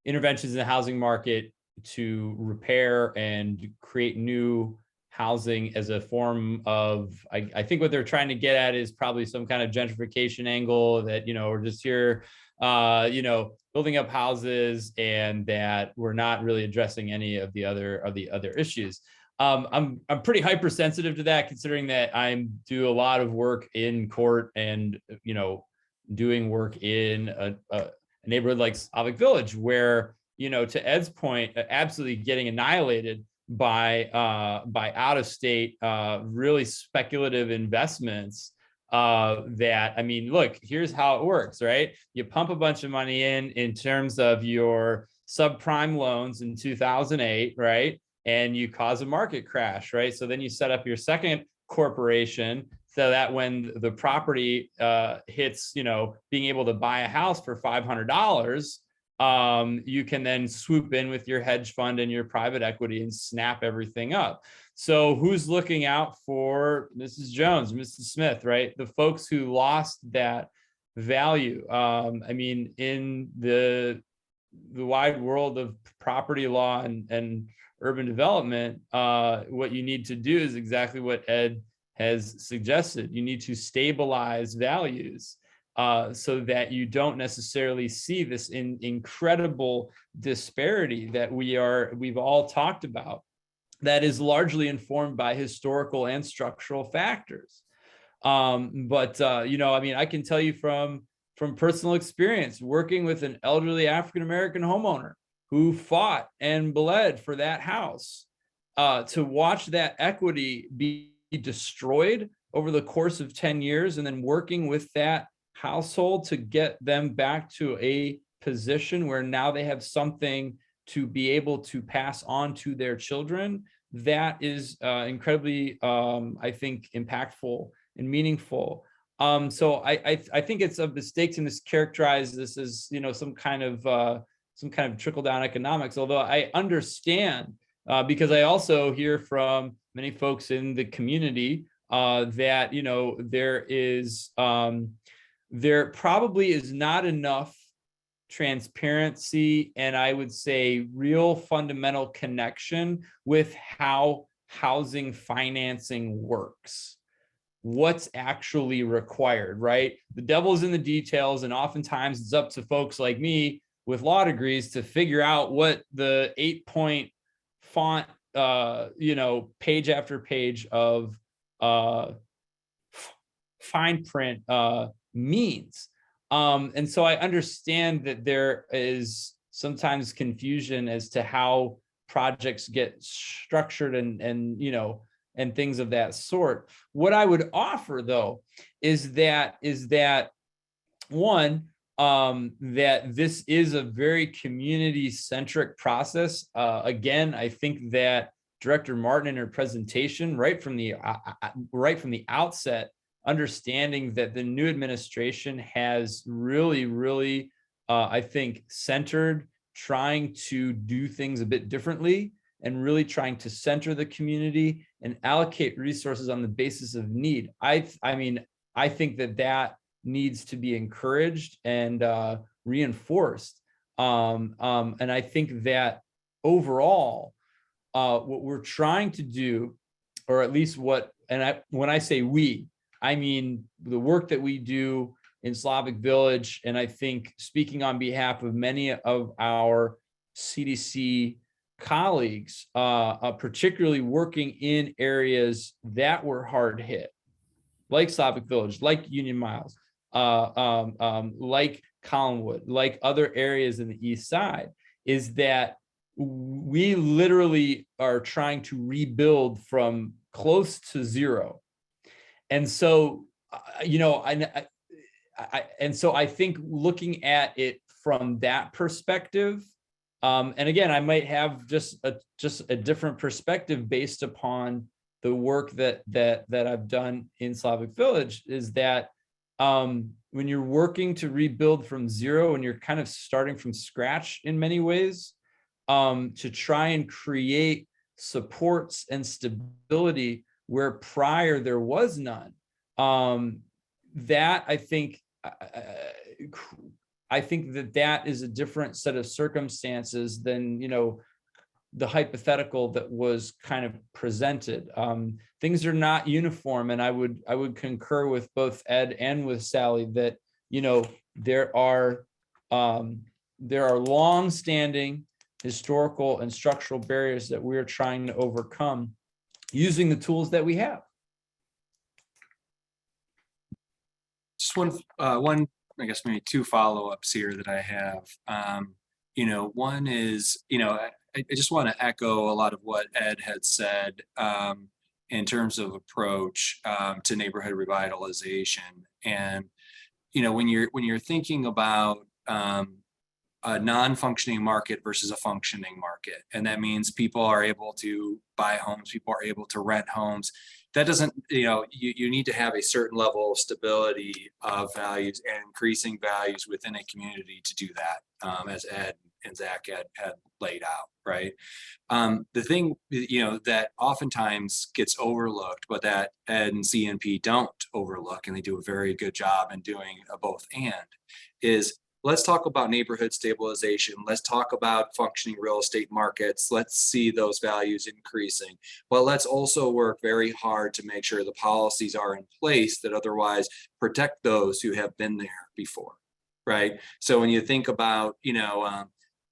interventions in the housing market to repair and create new housing as a form of, I think what they're trying to get at is probably some kind of gentrification angle that, we're just here, building up houses and that we're not really addressing any of the other issues. I'm pretty hypersensitive to that, considering that I do a lot of work in court and, doing work in a neighborhood like Slavic Village, where, to Ed's point, absolutely getting annihilated by out of state, really speculative investments. That, I mean, look, here's how it works, right? You pump a bunch of money in terms of your subprime loans in 2008, right? And you cause a market crash, right? So then you set up your second corporation so that when the property hits, being able to buy a house for $500, you can then swoop in with your hedge fund and your private equity and snap everything up. So who's looking out for Mrs. Jones, Mrs. Smith, right? The folks who lost that value. I mean, in the wide world of property law and urban development, what you need to do is exactly what Ed has suggested. You need to stabilize values so that you don't necessarily see this incredible disparity that we've all talked about, that is largely informed by historical and structural factors. I can tell you from personal experience, working with an elderly African-American homeowner who fought and bled for that house, to watch that equity be destroyed over the course of 10 years, and then working with that household to get them back to a position where now they have something to be able to pass on to their children, that is incredibly, I think, impactful and meaningful. So I think it's a mistake to mischaracterize this as, some kind of trickle down economics, although I understand, because I also hear from many folks in the community that, there probably is not enough transparency, and I would say real fundamental connection with how housing financing works. What's actually required, right? The devil's in the details, and oftentimes it's up to folks like me with law degrees to figure out what the 8-point font, page after page of fine print means. And so I understand that there is sometimes confusion as to how projects get structured and things of that sort. What I would offer, though, is that one, that this is a very community-centric process. Again, I think that Director Martin in her presentation, right from the outset, understanding that the new administration has really, I think, centered trying to do things a bit differently, and really trying to center the community and allocate resources on the basis of need. I think that needs to be encouraged and reinforced. And I think that overall, what we're trying to do, or at least when I say we, I mean the work that we do in Slavic Village, and I think speaking on behalf of many of our CDC colleagues, particularly working in areas that were hard hit, like Slavic Village, like Union Miles, like Collinwood, like other areas in the East Side, is that we literally are trying to rebuild from close to zero. And so, I think looking at it from that perspective, and again, I might have just a different perspective based upon the work that I've done in Slavic Village, is that when you're working to rebuild from zero and you're kind of starting from scratch in many ways, to try and create supports and stability where prior there was none, that I think that is a different set of circumstances than the hypothetical that was kind of presented. Things are not uniform, and I would concur with both Ed and with Sally that there are long-standing historical and structural barriers that we're trying to overcome using the tools that we have. Just one, I guess maybe two follow-ups here that I have. One is, I just want to echo a lot of what Ed had said in terms of approach to neighborhood revitalization. And, when you're thinking about a non-functioning market versus a functioning market, and that means people are able to buy homes, people are able to rent homes. That doesn't, you need to have a certain level of stability of values and increasing values within a community to do that, as Ed and Zach had laid out, right? The thing, that oftentimes gets overlooked, but that Ed and CNP don't overlook, and they do a very good job in doing a both and, is let's talk about neighborhood stabilization. Let's talk about functioning real estate markets. Let's see those values increasing. But let's also work very hard to make sure the policies are in place that otherwise protect those who have been there before, right? So when you think about,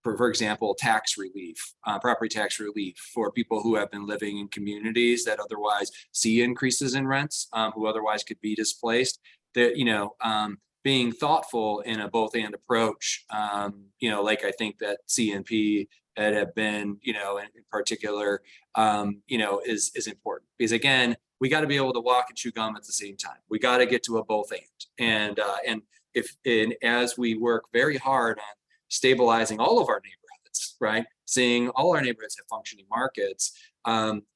for example, tax relief, property tax relief for people who have been living in communities that otherwise see increases in rents, who otherwise could be displaced, that, being thoughtful in a both and approach, like I think that CNP have been, in particular, is important. Because again, we got to be able to walk and chew gum at the same time. We got to get to a both and as we work very hard on stabilizing all of our neighborhoods, right? Seeing all our neighborhoods have functioning markets,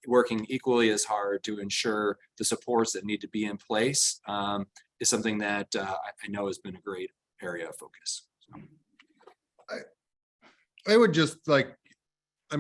working equally as hard to ensure the supports that need to be in place is something that I know has been a great area of focus. So. I would just like, I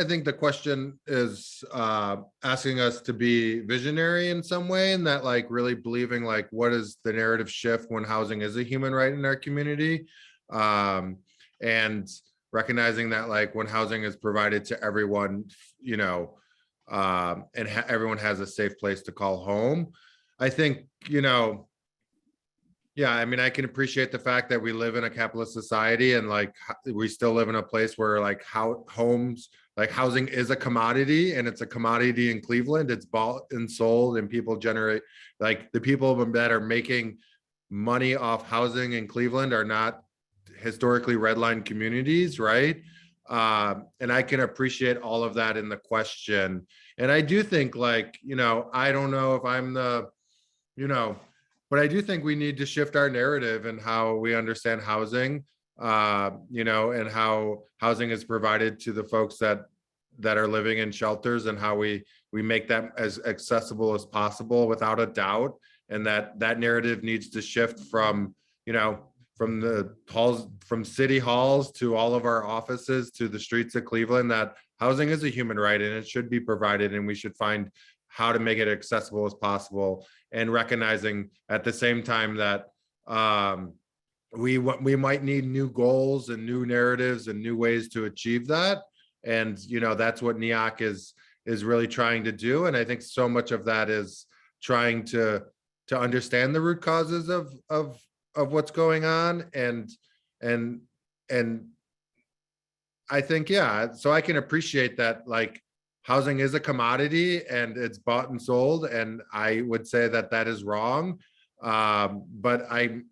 think the question is asking us to be visionary in some way, and that like really believing like what is the narrative shift when housing is a human right in our community, and recognizing that like when housing is provided to everyone, and everyone has a safe place to call home. I think, yeah, I can appreciate the fact that we live in a capitalist society and like we still live in a place where like housing is a commodity, and it's a commodity in Cleveland. It's bought and sold, and people generate, like the people that are making money off housing in Cleveland are not historically redlined communities, right? And I can appreciate all of that in the question. And I do think like, I don't know if I'm the, but I do think we need to shift our narrative and how we understand housing, and how housing is provided to the folks that are living in shelters, and how we make that as accessible as possible without a doubt. And that narrative needs to shift from, from the halls, from city halls to all of our offices to the streets of Cleveland, that housing is a human right and it should be provided, and we should find how to make it accessible as possible, and recognizing at the same time that we might need new goals and new narratives and new ways to achieve that. And that's what NEOC is really trying to do. And I think so much of that is trying to understand the root causes of what's going on, and I think, yeah, so I can appreciate that like housing is a commodity and it's bought and sold, and I would say that is wrong. But I'm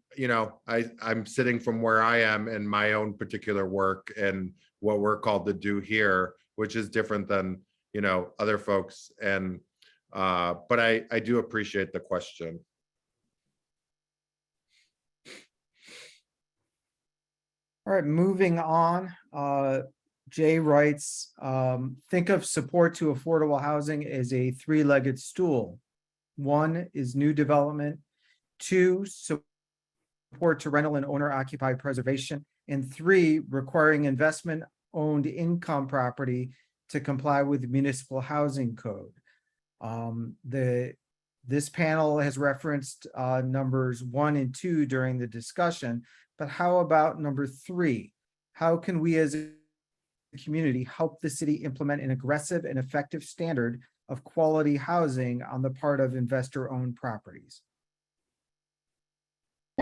sitting from where I am in my own particular work and what we're called to do here, which is different than other folks. And but I do appreciate the question. All right, moving on. Jay writes, think of support to affordable housing as a three-legged stool. 1 is new development, 2, support to rental and owner-occupied preservation, and 3, requiring investment-owned income property to comply with the municipal housing code. This panel has referenced numbers 1 and 2 during the discussion, but how about number 3? How can we as a community help the city implement an aggressive and effective standard of quality housing on the part of investor-owned properties?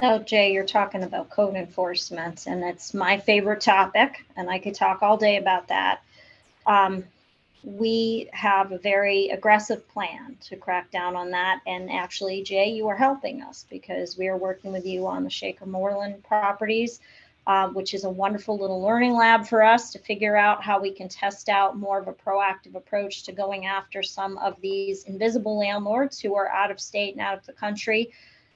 Now, Jay, you're talking about code enforcement, and it's my favorite topic, and I could talk all day about that. We have a very aggressive plan to crack down on that. And actually, Jay, you are helping us because we are working with you on the Shaker Moreland properties, which is a wonderful little learning lab for us to figure out how we can test out more of a proactive approach to going after some of these invisible landlords who are out of state and out of the country.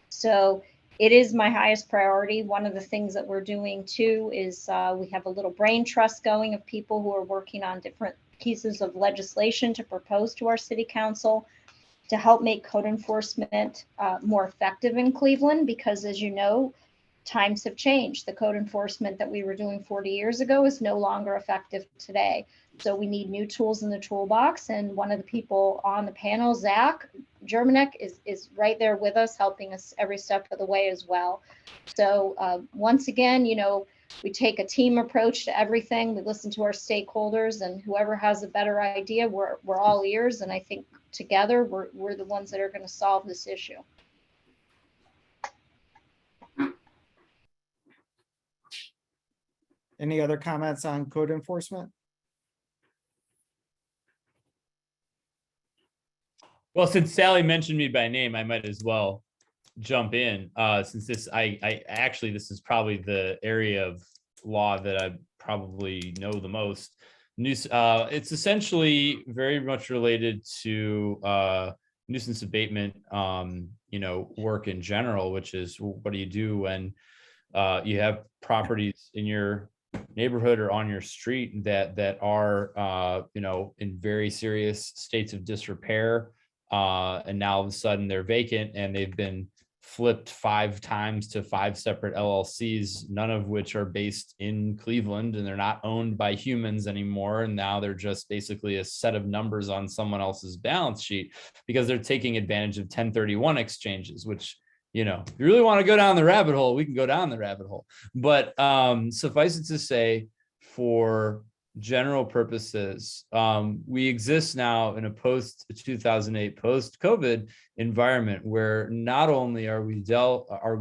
So it is my highest priority. One of the things that we're doing too is we have a little brain trust going of people who are working on different pieces of legislation to propose to our city council to help make code enforcement more effective in Cleveland, because as you know, times have changed. The code enforcement that we were doing 40 years ago is no longer effective today. So we need new tools in the toolbox. And one of the people on the panel, Zach Germanek, is right there with us, helping us every step of the way as well. So once again, you know, we take a team approach to everything. We listen to our stakeholders, and whoever has a better idea, we're all ears. And I think together we're the ones that are going to solve this issue. Any other comments on code enforcement? Well, since Sally mentioned me by name, I might as well jump in. Since this, I actually, this is probably the area of law that I probably know the most. It's essentially very much related to nuisance abatement, you know, work in general, which is what do you do when you have properties in your neighborhood or on your street that are you know, in very serious states of disrepair, and now all of a sudden they're vacant and they've been flipped 5 times to 5 separate LLCs, none of which are based in Cleveland, and they're not owned by humans anymore. And now they're just basically a set of numbers on someone else's balance sheet because they're taking advantage of 1031 exchanges, which, you know, if you really want to go down the rabbit hole, we can go down the rabbit hole. But suffice it to say, for general purposes, we exist now in a post-2008, post-COVID environment where not only are we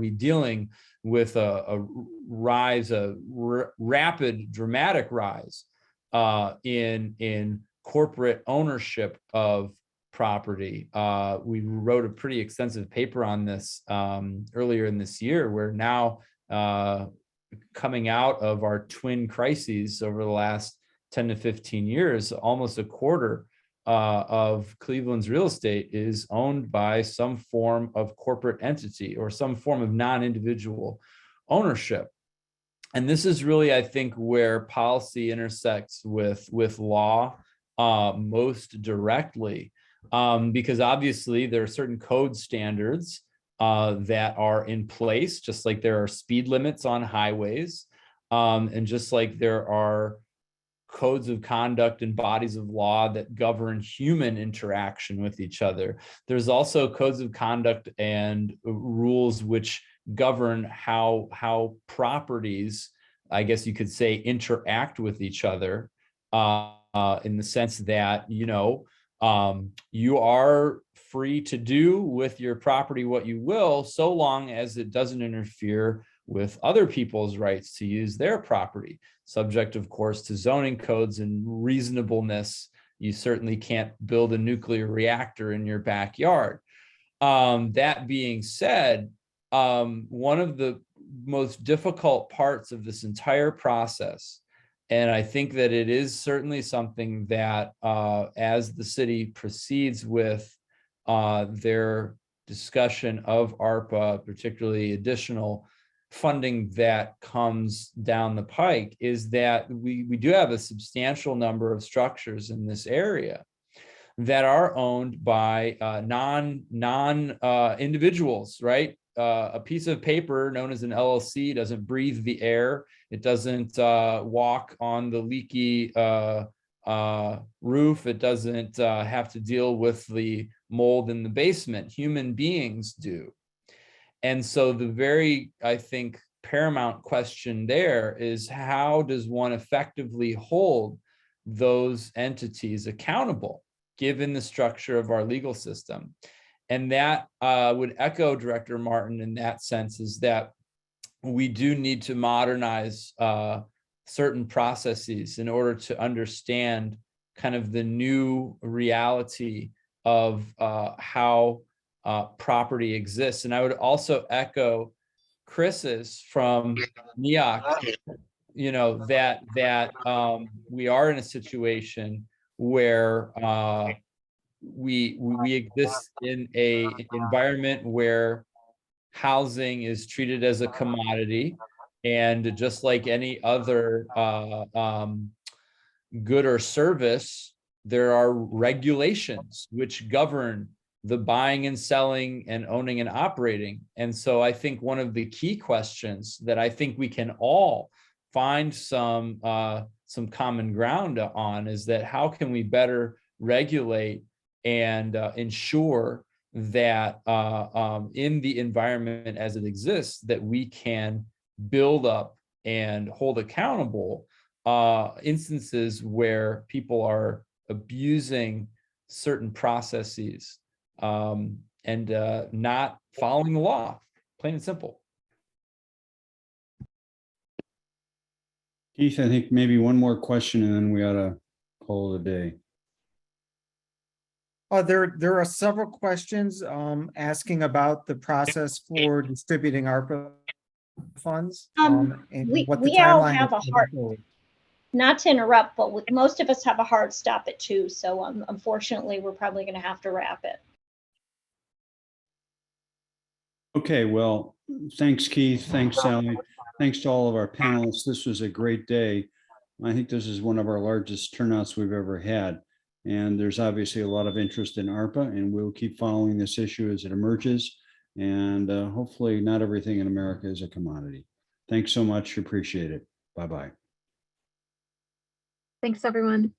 dealing with a rapid, dramatic rise in corporate ownership of property. We wrote a pretty extensive paper on this earlier in this year, where now coming out of our twin crises over the last 10 to 15 years, almost a quarter of Cleveland's real estate is owned by some form of corporate entity or some form of non-individual ownership. And this is really, I think, where policy intersects with law most directly, because obviously there are certain code standards that are in place, just like there are speed limits on highways, and just like there are codes of conduct and bodies of law that govern human interaction with each other. There's also codes of conduct and rules which govern how properties, I guess you could say, interact with each other, in the sense that, you know, you are free to do with your property what you will, so long as it doesn't interfere with other people's rights to use their property, subject, of course, to zoning codes and reasonableness. You certainly can't build a nuclear reactor in your backyard. That being said, one of the most difficult parts of this entire process, and I think that it is certainly something that as the city proceeds with their discussion of ARPA, particularly additional funding that comes down the pike, is that we do have a substantial number of structures in this area that are owned by non individuals, right? A piece of paper known as an LLC doesn't breathe the air. It doesn't walk on the leaky roof. It doesn't have to deal with the mold in the basement. Human beings do. And so the very, I think, paramount question there is, how does one effectively hold those entities accountable, given the structure of our legal system? And that would echo Director Martin in that sense, is that we do need to modernize certain processes in order to understand kind of the new reality of how property exists. And I would also echo Chris's from NEOC, you know, that we are in a situation where we exist in a environment where housing is treated as a commodity, and just like any other good or service, there are regulations which govern the buying and selling and owning and operating. And so I think one of the key questions that I think we can all find some common ground on is that how can we better regulate and ensure that in the environment as it exists, that we can build up and hold accountable instances where people are abusing certain processes and not following the law, plain and simple. Keith, I think maybe one more question and then we ought to call it a day. There are several questions asking about the process for distributing ARPA funds. And We what the all timeline have a is going hard, forward. not to interrupt, but most of us have a hard stop at 2. So unfortunately, we're probably going to have to wrap it. Okay, well, thanks, Keith. Thanks, Sally. Thanks to all of our panelists. This was a great day. I think this is one of our largest turnouts we've ever had. And there's obviously a lot of interest in ARPA, and we'll keep following this issue as it emerges. And hopefully not everything in America is a commodity. Thanks so much. Appreciate it. Bye-bye. Thanks, everyone.